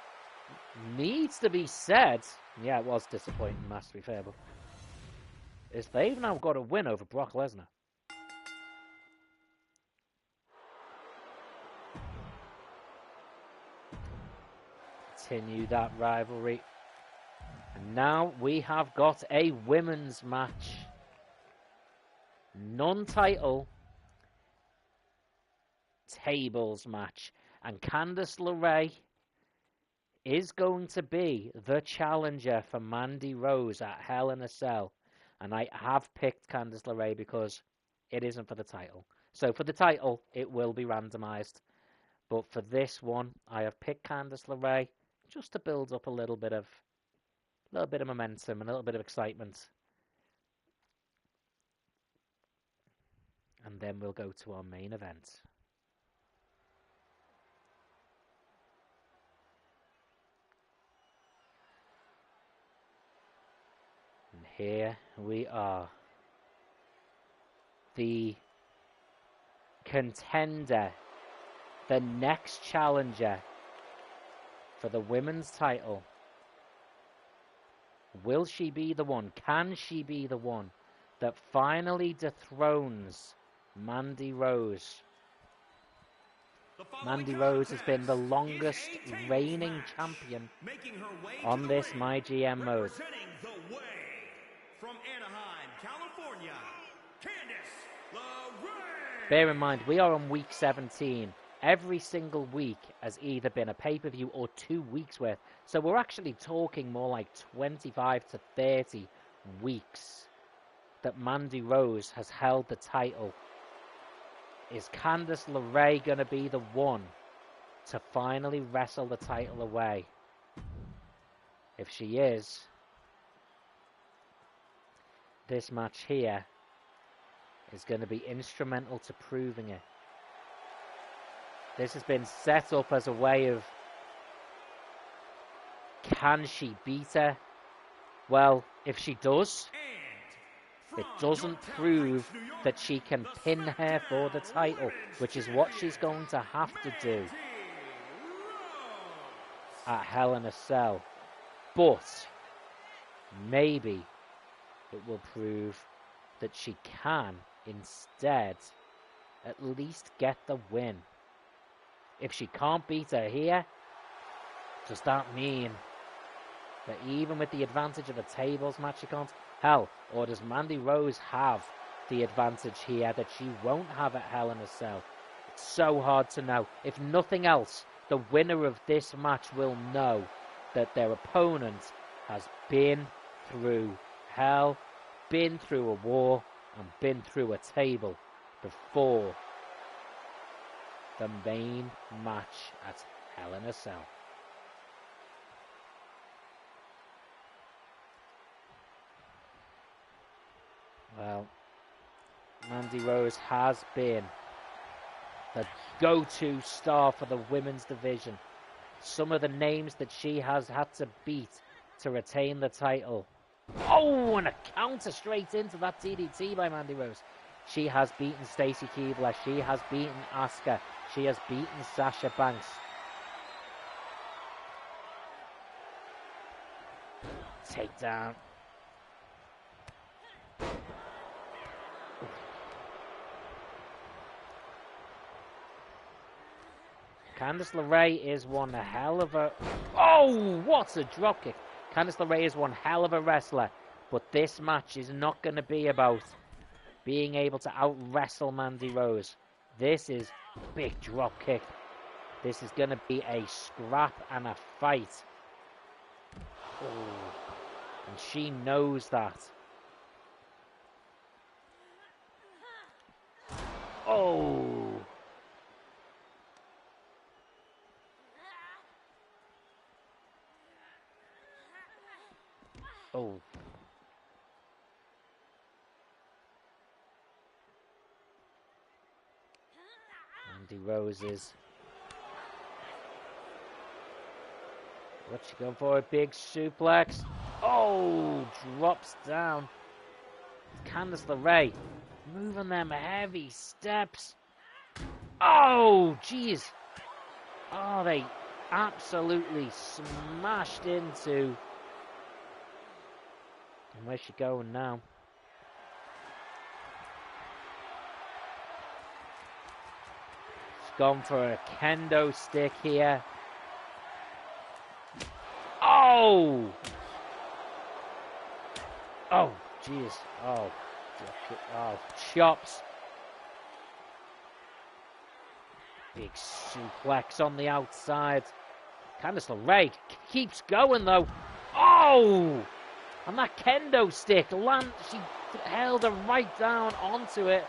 needs to be said, yeah, it was disappointing match to be fair, but is they've now got a win over Brock Lesnar. Continue that rivalry. And now we have got a women's match. Non-title tables match, and Candice LeRae is going to be the challenger for Mandy Rose at Hell in a Cell. And I have picked Candice LeRae because it isn't for the title. So for the title, it will be randomized. But for this one, I have picked Candice LeRae just to build up a little bit of momentum and a little bit of excitement. And then we'll go to our main event. And here we are. The contender, the next challenger for the women's title. Will she be the one? Can she be the one that finally dethrones Mandy Rose? Mandy Rose has been the longest reigning champion on this MyGM mode. From Anaheim, California, Candice LeRae. Bear in mind, we are on week 17. Every single week has either been a pay-per-view or 2 weeks worth. So we're actually talking more like 25 to 30 weeks that Mandy Rose has held the title. Is Candice LeRae going to be the one to finally wrestle the title away? If she is, this match here is going to be instrumental to proving it. This has been set up as a way of, can she beat her? Well, if she does, it doesn't prove that she can pin her for the title, which is what she's going to have to do at Hell in a Cell. But maybe it will prove that she can instead at least get the win. If she can't beat her here, does that mean that even with the advantage of a tables match she can't? Hell, or does Mandy Rose have the advantage here that she won't have at Hell in a Cell? It's so hard to know. If nothing else, the winner of this match will know that their opponent has been through hell, been through a war, and been through a table before the main match at Hell in a Cell. Well, Mandy Rose has been the go-to star for the women's division. Some of the names that she has had to beat to retain the title. Oh, and a counter straight into that DDT by Mandy Rose. She has beaten Stacy Keibler. She has beaten Asuka. She has beaten Sasha Banks. Takedown. Candice LeRae is one hell of a... Oh, what a dropkick. Candice LeRae is one hell of a wrestler. But this match is not going to be about being able to out-wrestle Mandy Rose. This is big dropkick. This is going to be a scrap and a fight. Oh, and she knows that. Oh. Oh. Mandy Roses. What's she going for? A big suplex. Oh, drops down. Candice LeRae moving them heavy steps. Oh, jeez. Oh, they absolutely smashed into. And where's she going now? She's gone for a kendo stick here. Oh! Oh, jeez. Oh. Oh, chops. Big suplex on the outside. Candice LeRae keeps going, though. Oh! And that kendo stick, she held her right down onto it.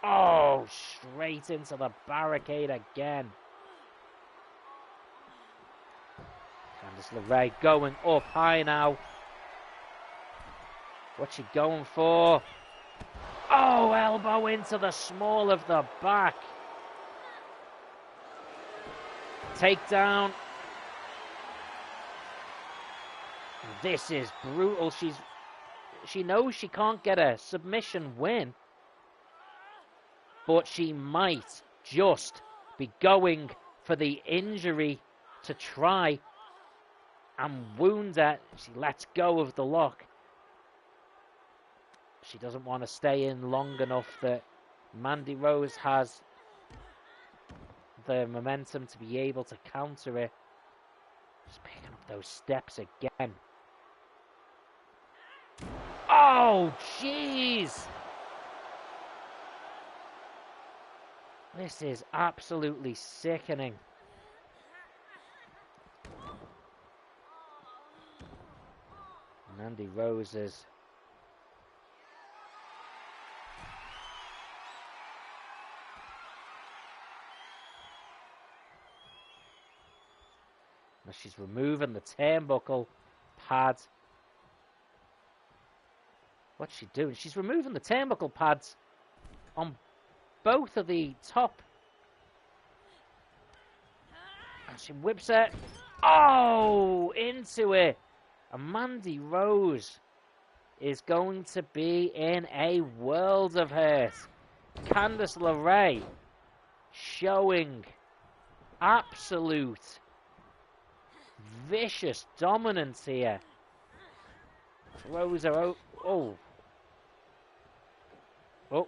Oh, straight into the barricade again. Candice LeRae going up high now. What's she going for? Oh, elbow into the small of the back. Takedown. This is brutal. She knows she can't get a submission win, but she might just be going for the injury to try and wound her. She lets go of the lock. She doesn't want to stay in long enough that Mandy Rose has the momentum to be able to counter it. Just picking up those steps again. Oh, jeez! This is absolutely sickening. Mandy Rose is... Now she's removing the turnbuckle pad. What's she doing? She's removing the turnbuckle pads on both of the top. And she whips it. Oh, into it. And Mandy Rose is going to be in a world of hurt. Candice LeRae showing absolute vicious dominance here. Throws her out. Oh. Oh.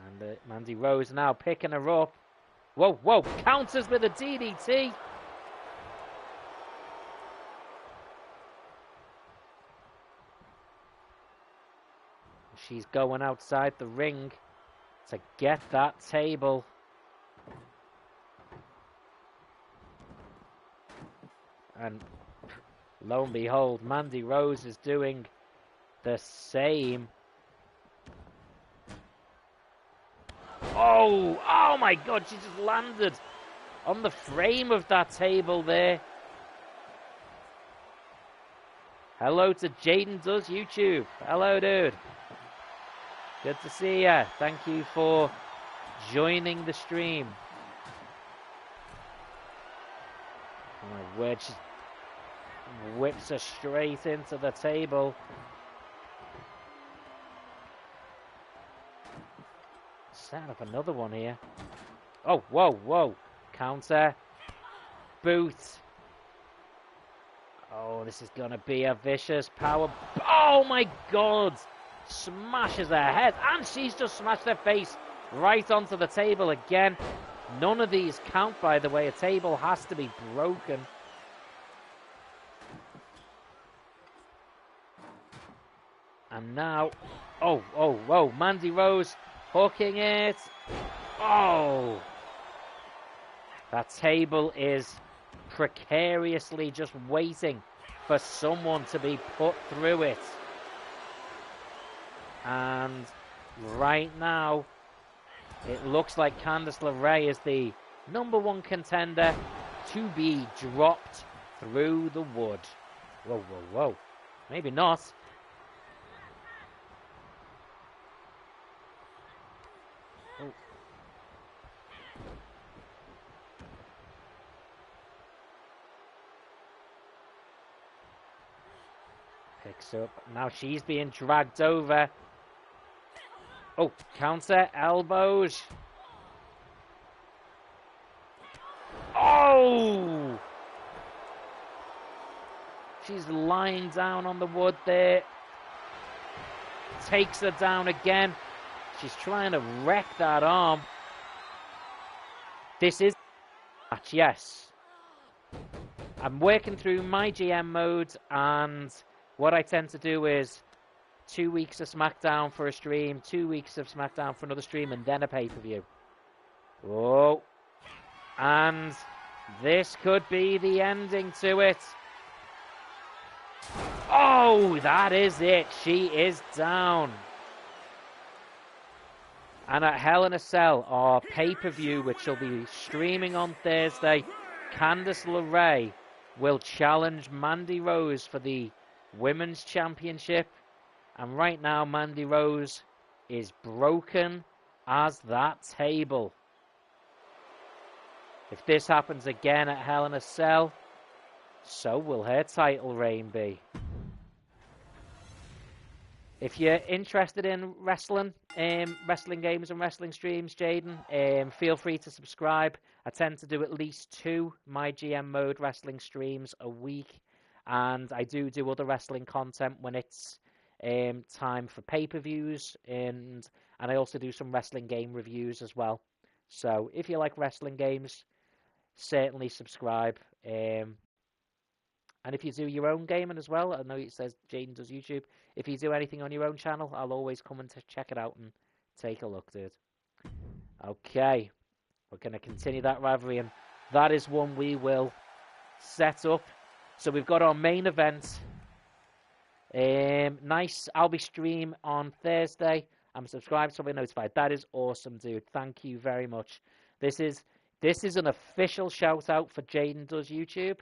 And Mandy Rose now picking her up. Whoa, whoa. Counters with a DDT. She's going outside the ring to get that table. And lo and behold, Mandy Rose is doing the same. Oh my God, she just landed on the frame of that table there. Hello to Jaden Does YouTube. Hello, dude. Good to see ya. Thank you for joining the stream. Oh my word, she whips her straight into the table. Set up another one here. Oh, whoa. Counter. Boot. Oh, this is going to be a vicious power. Oh, my God. Smashes her head. And she's just smashed her face right onto the table again. None of these count, by the way. A table has to be broken. And now... Oh. Mandy Rose hooking it. Oh. That table is precariously just waiting for someone to be put through it. And right now, it looks like Candice LeRae is the #1 contender to be dropped through the wood. Whoa. Maybe not. Oh. Picks up. Now she's being dragged over. Oh, counter, elbows. Oh! She's lying down on the wood there. Takes her down again. She's trying to wreck that arm. This is a match, yes. I'm working through my GM mode, and what I tend to do is 2 weeks of Smackdown for a stream, 2 weeks of Smackdown for another stream, and then a pay-per-view. Oh, and this could be the ending to it. Oh, that is it. She is down. And at Hell in a Cell, our pay-per-view, which will be streaming on Thursday, Candice LeRae will challenge Mandy Rose for the Women's Championship. And right now, Mandy Rose is broken as that table. If this happens again at Hell in a Cell, so will her title reign be. If you're interested in wrestling, wrestling games and wrestling streams, Jaden, feel free to subscribe. I tend to do at least 2 My GM Mode wrestling streams a week. And I do other wrestling content when it's time for pay-per-views, and I also do some wrestling game reviews as well. So if you like wrestling games, certainly subscribe. And if you do your own gaming as well, I know it says Jaden Does YouTube. If you do anything on your own channel, I'll always come and check it out and take a look, dude. Okay, we're going to continue that rivalry, and that is one we will set up. So we've got our main event. Nice. I'll be stream on Thursday. I'm subscribed, so I'll be notified. That is awesome, dude. Thank you very much. This is an official shout out for Jaden Does YouTube.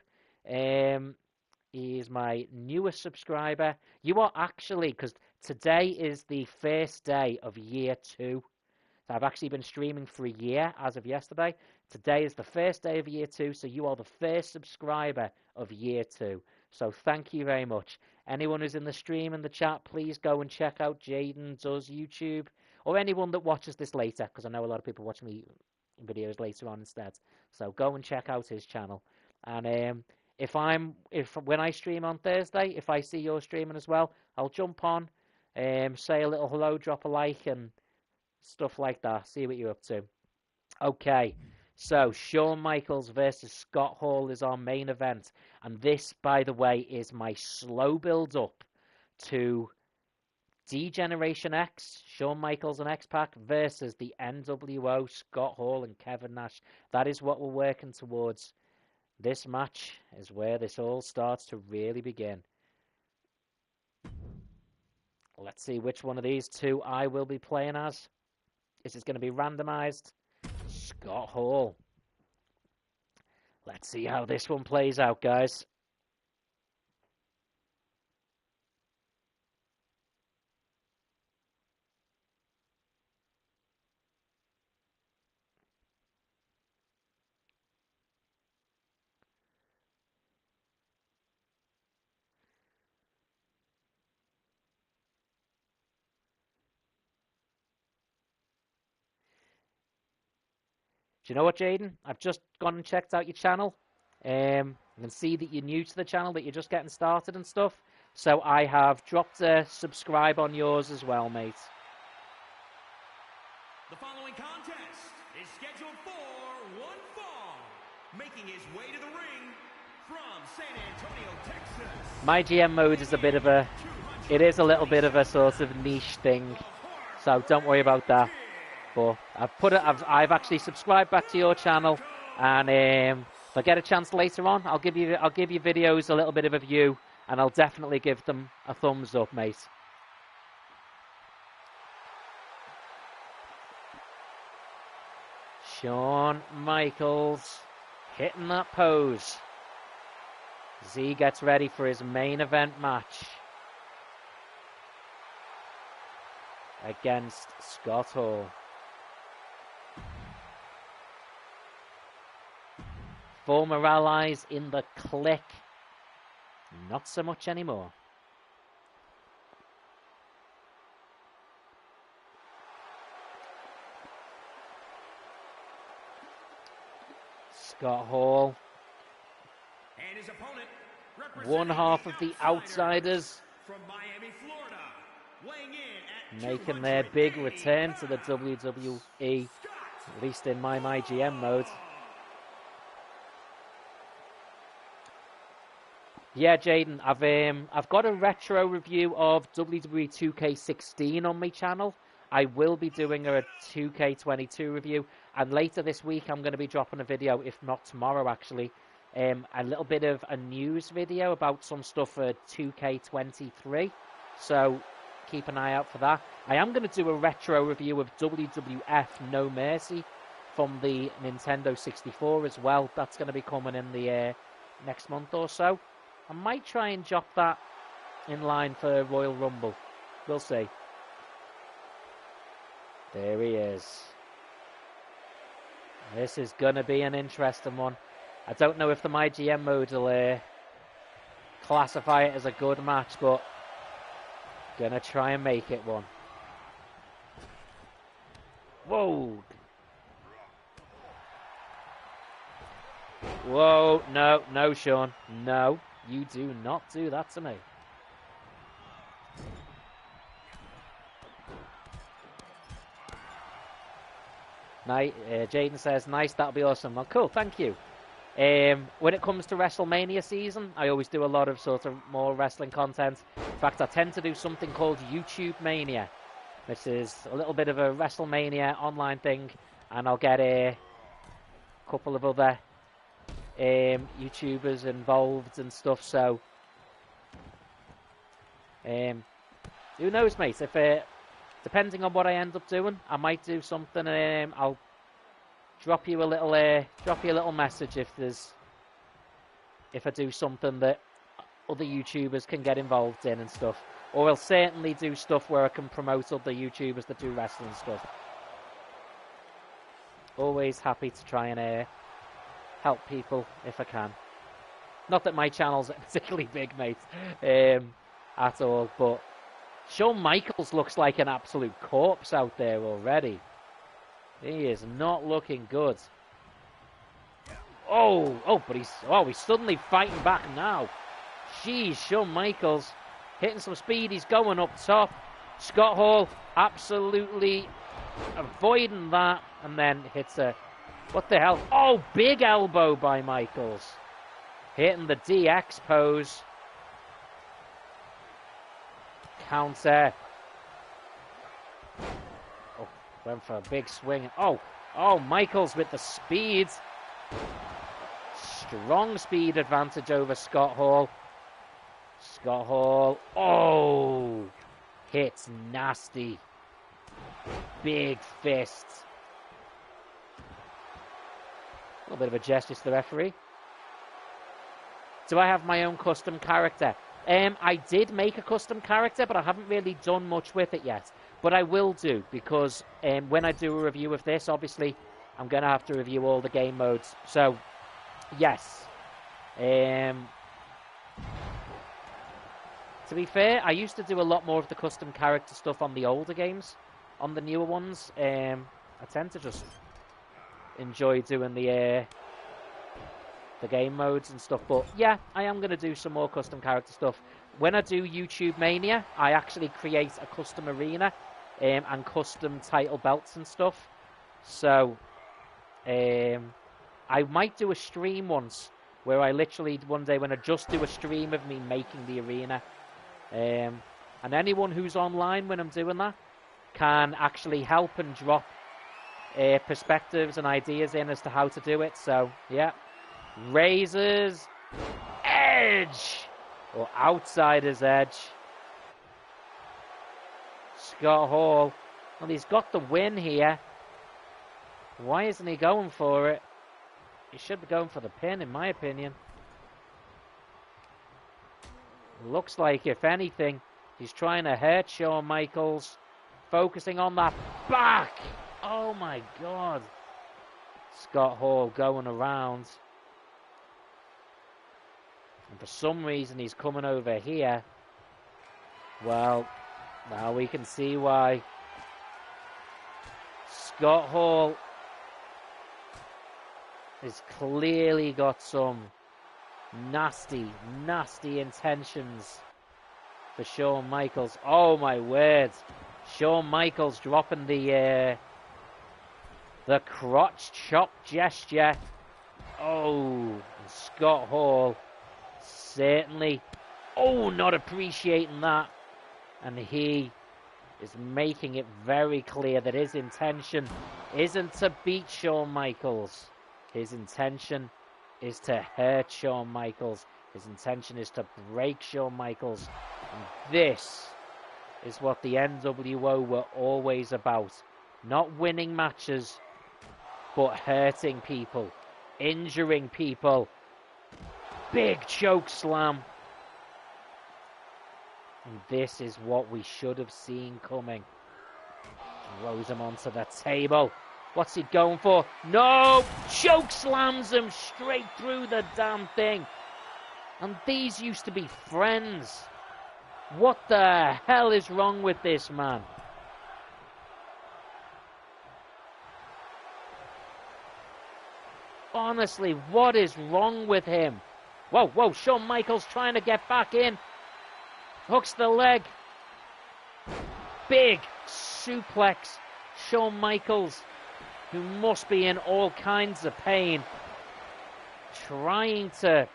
He is my newest subscriber. You are actually, because today is the first day of year 2. So I've actually been streaming for a year as of yesterday. Today is the first day of year 2, so you are the first subscriber of year 2. So thank you very much. Anyone who's in the stream and the chat, please go and check out Jaden Does YouTube, or anyone that watches this later, because I know a lot of people watch me videos later on instead. So go and check out his channel. And when I stream on Thursday, if I see you're streaming as well, I'll jump on, say a little hello, drop a like, and stuff like that. See what you're up to. Okay, so Shawn Michaels versus Scott Hall is our main event, and this, by the way, is my slow build up to D-Generation X, Shawn Michaels and X-Pac versus the NWO, Scott Hall and Kevin Nash. That is what we're working towards. This match is where this all starts to really begin. Let's see which one of these two I will be playing as. This is going to be randomized. Scott Hall. Let's see how this one plays out, guys. Do you know what, Jaden? I've just gone and checked out your channel. I can see that you're new to the channel, that you're just getting started and stuff. So I have dropped a subscribe on yours as well, mate. The following contest is scheduled for one fall. Making his way to the ring from San Antonio, Texas. My GM mode is a bit of a... It is a little bit of a sort of niche thing. So don't worry about that. But I've actually subscribed back to your channel, and if I get a chance later on, I'll give you videos a little bit of a view, and I'll definitely give them a thumbs up, mate. Shawn Michaels hitting that pose. Z gets ready for his main event match against Scott Hall. Former allies in the clique. Not so much anymore. Scott Hall. And his opponent, one half of the Outsiders, from Miami, Florida, weighing in at making their big return to the WWE, at least in my GM mode. Yeah, Jaden, I've got a retro review of WWE 2K16 on my channel. I will be doing a 2K22 review, and later this week I'm going to be dropping a video, if not tomorrow actually, a little bit of a news video about some stuff for 2K23. So keep an eye out for that. I am going to do a retro review of WWF No Mercy from the Nintendo 64 as well. That's going to be coming in the next month or so. I might try and drop that in line for Royal Rumble. We'll see. There he is. This is going to be an interesting one. I don't know if the MyGM mode will classify it as a good match, but going to try and make it one. Whoa. Whoa. No, Shawn. No. You do not do that to me. Jaden says, nice, that'll be awesome. Well, cool, thank you. When it comes to WrestleMania season, I always do a lot of sort of more wrestling content. In fact, I tend to do something called YouTube Mania, which is a little bit of a WrestleMania online thing, and I'll get a couple of other YouTubers involved and stuff, so who knows, mate. If depending on what I end up doing, I might do something. I'll drop you a little message if I do something that other YouTubers can get involved in and stuff, or I'll certainly do stuff where I can promote other YouTubers that do wrestling stuff. Always happy to try and help people if I can. Not that my channel's particularly big, mate, at all, but Shawn Michaels looks like an absolute corpse out there already. He is not looking good. But he's suddenly fighting back now. Jeez, Shawn Michaels hitting some speed. He's going up top. Scott Hall absolutely avoiding that, and then hits a... What the hell? Oh, big elbow by Michaels. Hitting the DX pose. Counter. Oh, went for a big swing. Oh, Michaels with the speed. Strong speed advantage over Scott Hall. Scott Hall. Oh! Hits nasty. Big fists. A little bit of a gesture to the referee. Do I have my own custom character? I did make a custom character, but I haven't really done much with it yet. But I will do, because when I do a review of this, obviously, I'm going to have to review all the game modes. So, yes. To be fair, I used to do a lot more of the custom character stuff on the older games. On the newer ones, I tend to just enjoy doing the game modes and stuff. But yeah, I am going to do some more custom character stuff. When I do YouTube Mania, I actually create a custom arena and custom title belts and stuff. So I might do a stream once where I literally one day when I just do a stream of me making the arena. And anyone who's online when I'm doing that can actually help and drop perspectives and ideas in as to how to do it. So yeah. Razor's Edge, or Outsider's Edge. Scott Hall. Well, he's got the win here. Why isn't he going for it? He should be going for the pin, in my opinion. Looks like, if anything, he's trying to hurt Shawn Michaels. Focusing on that back. Oh, my God. Scott Hall going around. And for some reason, he's coming over here. Well, now we can see why. Scott Hall has clearly got some nasty, nasty intentions for Shawn Michaels. Oh, my word. Shawn Michaels dropping the crotch chop gesture. Oh, and Scott Hall certainly, not appreciating that. And he is making it very clear that his intention isn't to beat Shawn Michaels. His intention is to hurt Shawn Michaels. His intention is to break Shawn Michaels. And this is what the NWO were always about. Not winning matches, but hurting people, injuring people. Big choke slam. And this is what we should have seen coming. Throws him onto the table. What's he going for? No! Choke slams him straight through the damn thing. And these used to be friends. What the hell is wrong with this man? Honestly, what is wrong with him? Whoa, whoa, Shawn Michaels trying to get back in. Hooks the leg. Big suplex. Shawn Michaels, who must be in all kinds of pain, trying to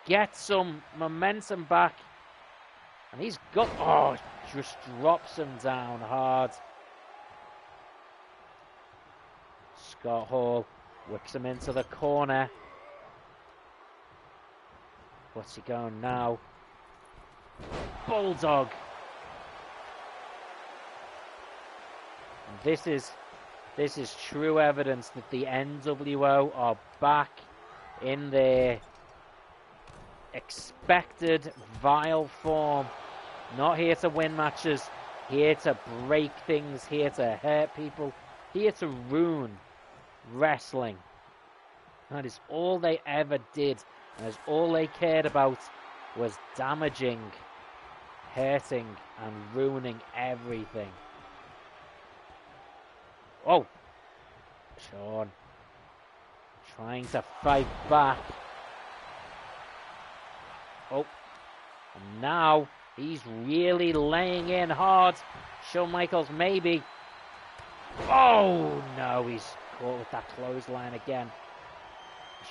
get some momentum back. And he's got, just drops him down hard. Scott Hall whips him into the corner. What's he going now? Bulldog. And this is true evidence that the NWO are back in their expected vile form. Not here to win matches, here to break things, here to hurt people, here to ruin wrestling. That is all they ever did, and that's all they cared about was damaging, hurting, and ruining everything. Oh, Shawn trying to fight back. Oh, and now he's really laying in hard. Shawn Michaels maybe. Oh no, he's caught with that clothesline again.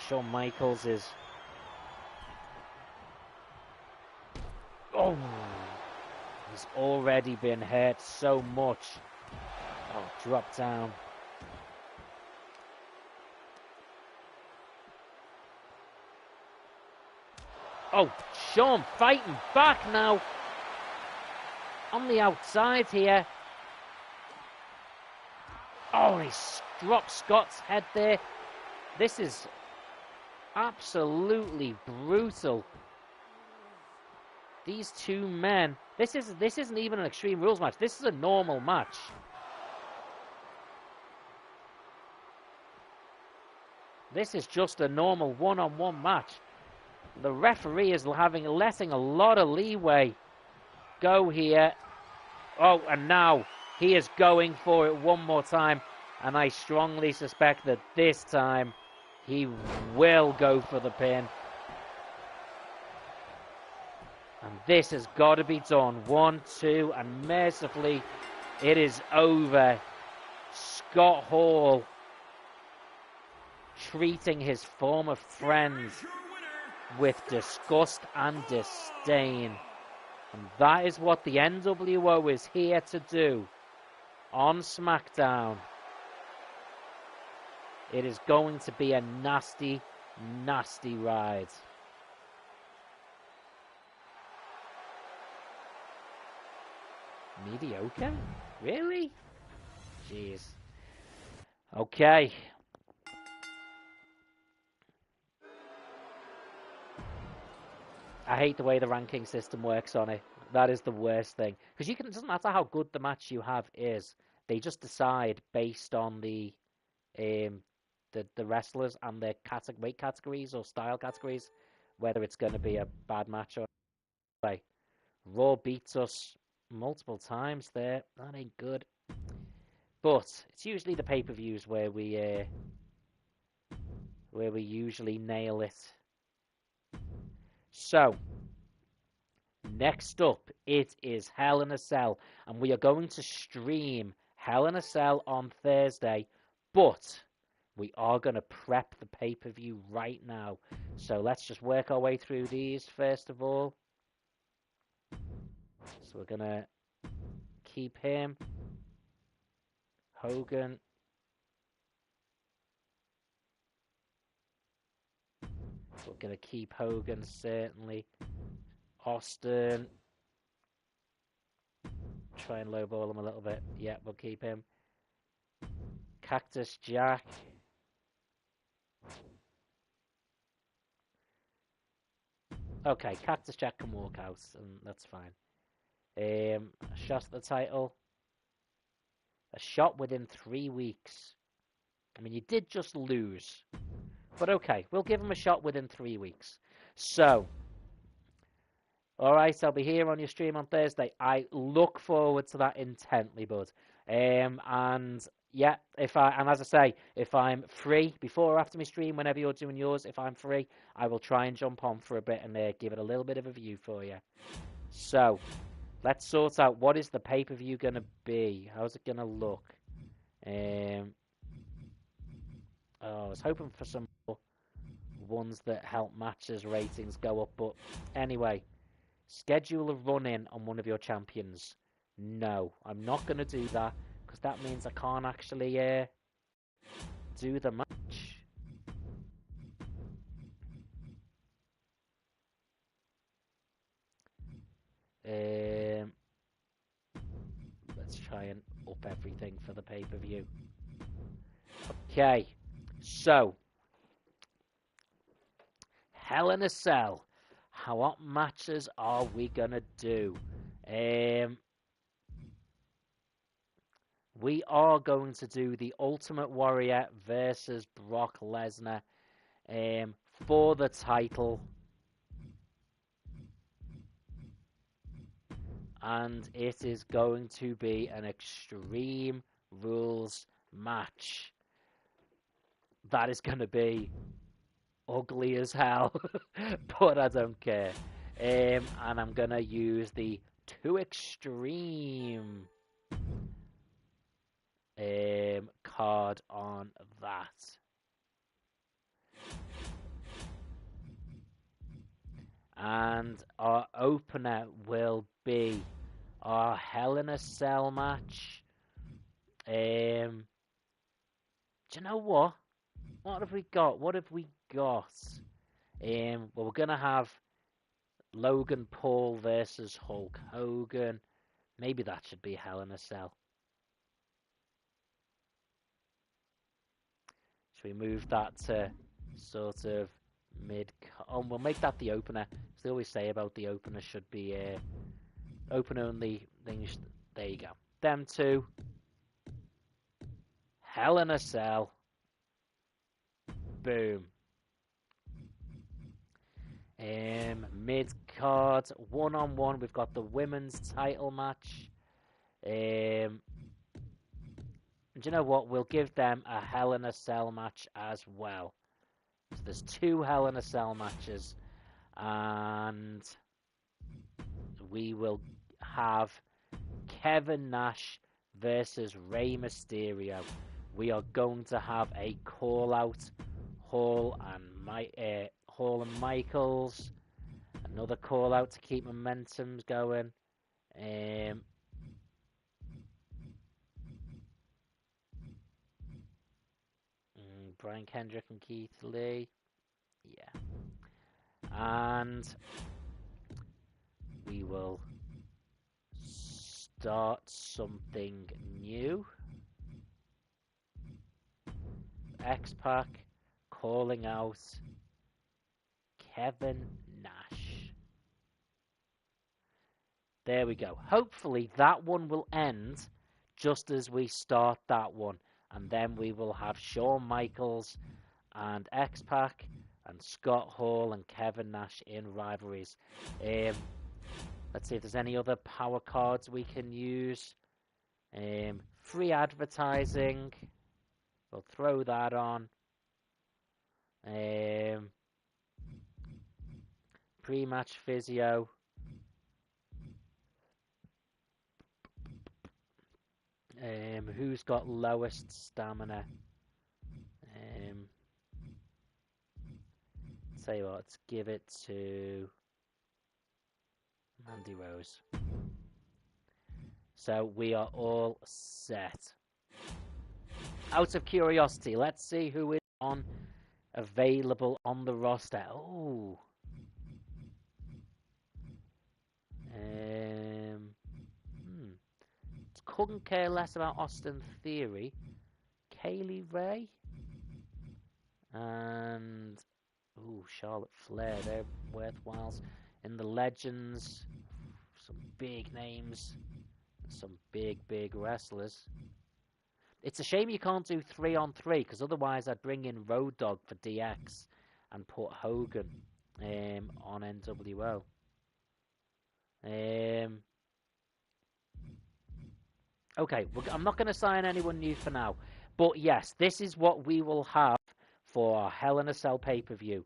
Shawn Michaels is. Oh, he's already been hurt so much. Oh, drop down. Oh, Shawn fighting back now. On the outside here. Oh, he dropped Scott's head there. This is absolutely brutal. These two men. This isn't even an Extreme Rules match. This is a normal match. This is just a normal one-on-one match. The referee is letting a lot of leeway go here. Oh, and now he is going for it one more time. And I strongly suspect that this time he will go for the pin. And this has got to be done. 1, 2, and mercifully it is over. Scott Hall treating his former friends with disgust and disdain. And that is what the NWO is here to do on SmackDown. It is going to be a nasty, nasty ride. Mediocre? Really? Jeez. Okay. I hate the way the ranking system works on it. That is the worst thing. Because it doesn't matter how good the match you have is. They just decide based on the wrestlers and their weight categories or style categories whether it's going to be a bad match or not. Raw beats us multiple times there. That ain't good. But it's usually the pay-per-views where we usually nail it. So, next up, it is Hell in a Cell. And we are going to stream Hell in a Cell on Thursday. But we are going to prep the pay-per-view right now. So let's just work our way through these first of all. So we're going to keep him. Hogan. We're going to keep Hogan, certainly. Austin. Try and lowball him a little bit. Yeah, we'll keep him. Cactus Jack. Okay, Cactus Jack can walk out, and that's fine. Shot at the title. A shot within 3 weeks. I mean, you did just lose. But okay, we'll give him a shot within 3 weeks. So, alright, I'll be here on your stream on Thursday. I look forward to that intently, bud. And yeah, and as I say, if I'm free before or after my stream, whenever you're doing yours, if I'm free, I will try and jump on for a bit and give it a little bit of a view for you. So, let's sort out what is the pay-per-view going to be. How's it going to look? I was hoping for some ones that help matches ratings go up, but anyway, schedule a run-in on one of your champions. No, I'm not going to do that, because that means I can't actually do the match. Let's try and up everything for the pay-per-view. Okay, so Hell in a Cell. What matches are we gonna do? We are going to do the Ultimate Warrior versus Brock Lesnar for the title. And it is going to be an Extreme Rules match. That is going to be ugly as hell, but I don't care. And I'm going to use the 2 Extreme card on that. And our opener will be our Hell in a Cell match. Do you know what? What have we got? Well, we're going to have Logan Paul versus Hulk Hogan. Maybe that should be Hell in a Cell. Should we move that to sort of mid? Oh, we'll make that the opener. As they always say about the opener should be open only things. There you go. Them two. Hell in a Cell. Boom. Mid card 1-on-1. We've got the women's title match. Do you know what? We'll give them a Hell in a Cell match as well. So there's 2 Hell in a Cell matches, and we will have Kevin Nash versus Rey Mysterio. We are going to have a call out. Hall and Michaels. Another call out to keep momentum going. Brian Kendrick and Keith Lee. Yeah. And we will start something new. X-Pac calling out Kevin Nash. There we go. Hopefully that one will end just as we start that one. And then we will have Shawn Michaels and X-Pac and Scott Hall and Kevin Nash in rivalries. Let's see if there's any other power cards we can use. Free advertising. We'll throw that on. Pre-match physio. Who's got lowest stamina? Tell you what, let's give it to mandyrose. So we are all set. Out of curiosity, let's see who is available on the roster. Oh. Couldn't care less about Austin Theory. Kaylee Ray. And Charlotte Flair. They're worthwhiles. In the Legends, some big names. Some big wrestlers. It's a shame you can't do 3-on-3, because otherwise I'd bring in Road Dogg for DX and put Hogan on NWO. Okay, I'm not going to sign anyone new for now. But yes, this is what we will have for our Hell in a Cell pay-per-view.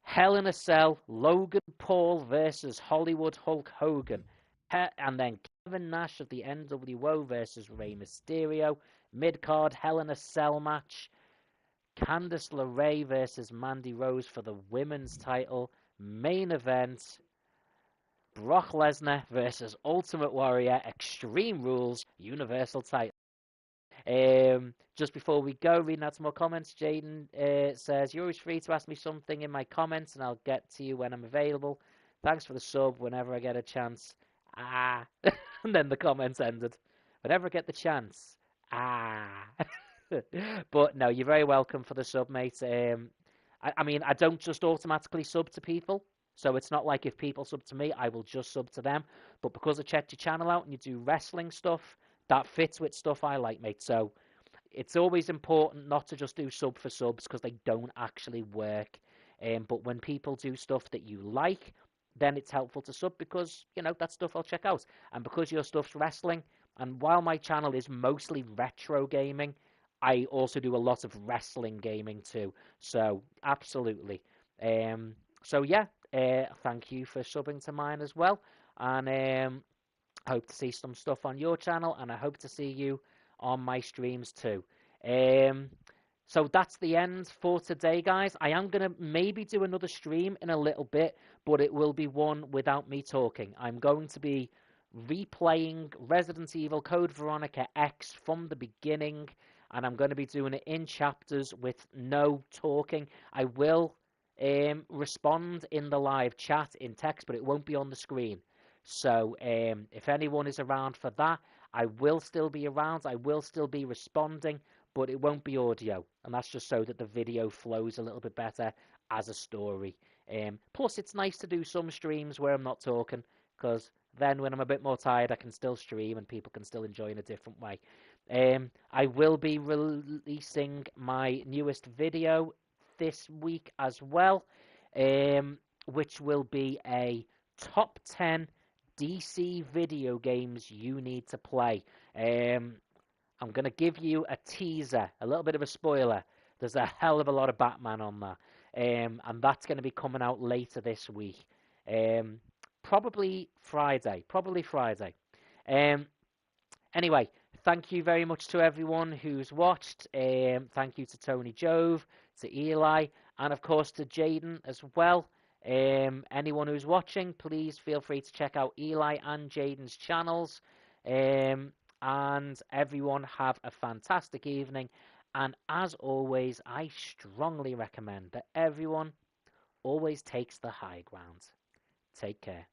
Hell in a Cell, Logan Paul versus Hollywood Hulk Hogan. And then Kevin Nash of the NWO versus Rey Mysterio. Mid-card Hell in a Cell match. Candice LeRae versus Mandy Rose for the women's title. Main event. Brock Lesnar versus Ultimate Warrior, Extreme Rules, Universal title. Just before we go, reading out some more comments, Jaden says, you're always free to ask me something in my comments, and I'll get to you when I'm available. Thanks for the sub whenever I get a chance. And then the comments ended. Whenever I get the chance. But no, you're very welcome for the sub, mate. I mean, I don't just automatically sub to people. So it's not like if people sub to me, I will just sub to them. But because I checked your channel out and you do wrestling stuff, that fits with stuff I like, mate. So it's always important not to just do sub for subs because they don't actually work. But when people do stuff that you like, then it's helpful to sub because, you know, that stuff I'll check out. And because your stuff's wrestling, and while my channel is mostly retro gaming, I also do a lot of wrestling gaming too. So absolutely. So yeah. Thank you for subbing to mine as well, and I hope to see some stuff on your channel, and I hope to see you on my streams too. So that's the end for today, guys. I am going to maybe do another stream in a little bit, but it will be one without me talking. I'm going to be replaying Resident Evil Code Veronica X from the beginning, and I'm going to be doing it in chapters with no talking. I will respond in the live chat in text, but it won't be on the screen. So if anyone is around for that, I will still be around. I will still be responding, but it won't be audio. And that's just so that the video flows a little bit better as a story. Plus, it's nice to do some streams where I'm not talking, because then when I'm a bit more tired, I can still stream and people can still enjoy in a different way. I will be releasing my newest video this week as well, which will be a top 10 DC video games you need to play. I'm going to give you a teaser, a little bit of a spoiler. There's a hell of a lot of Batman on that, and that's going to be coming out later this week. Probably Friday. Anyway, thank you very much to everyone who's watched. Thank you to Tony Jove, to Eli, and of course to Jaden as well. Anyone who's watching, please feel free to check out Eli and Jaden's channels. And everyone have a fantastic evening. And as always, I strongly recommend that everyone always takes the high ground. Take care.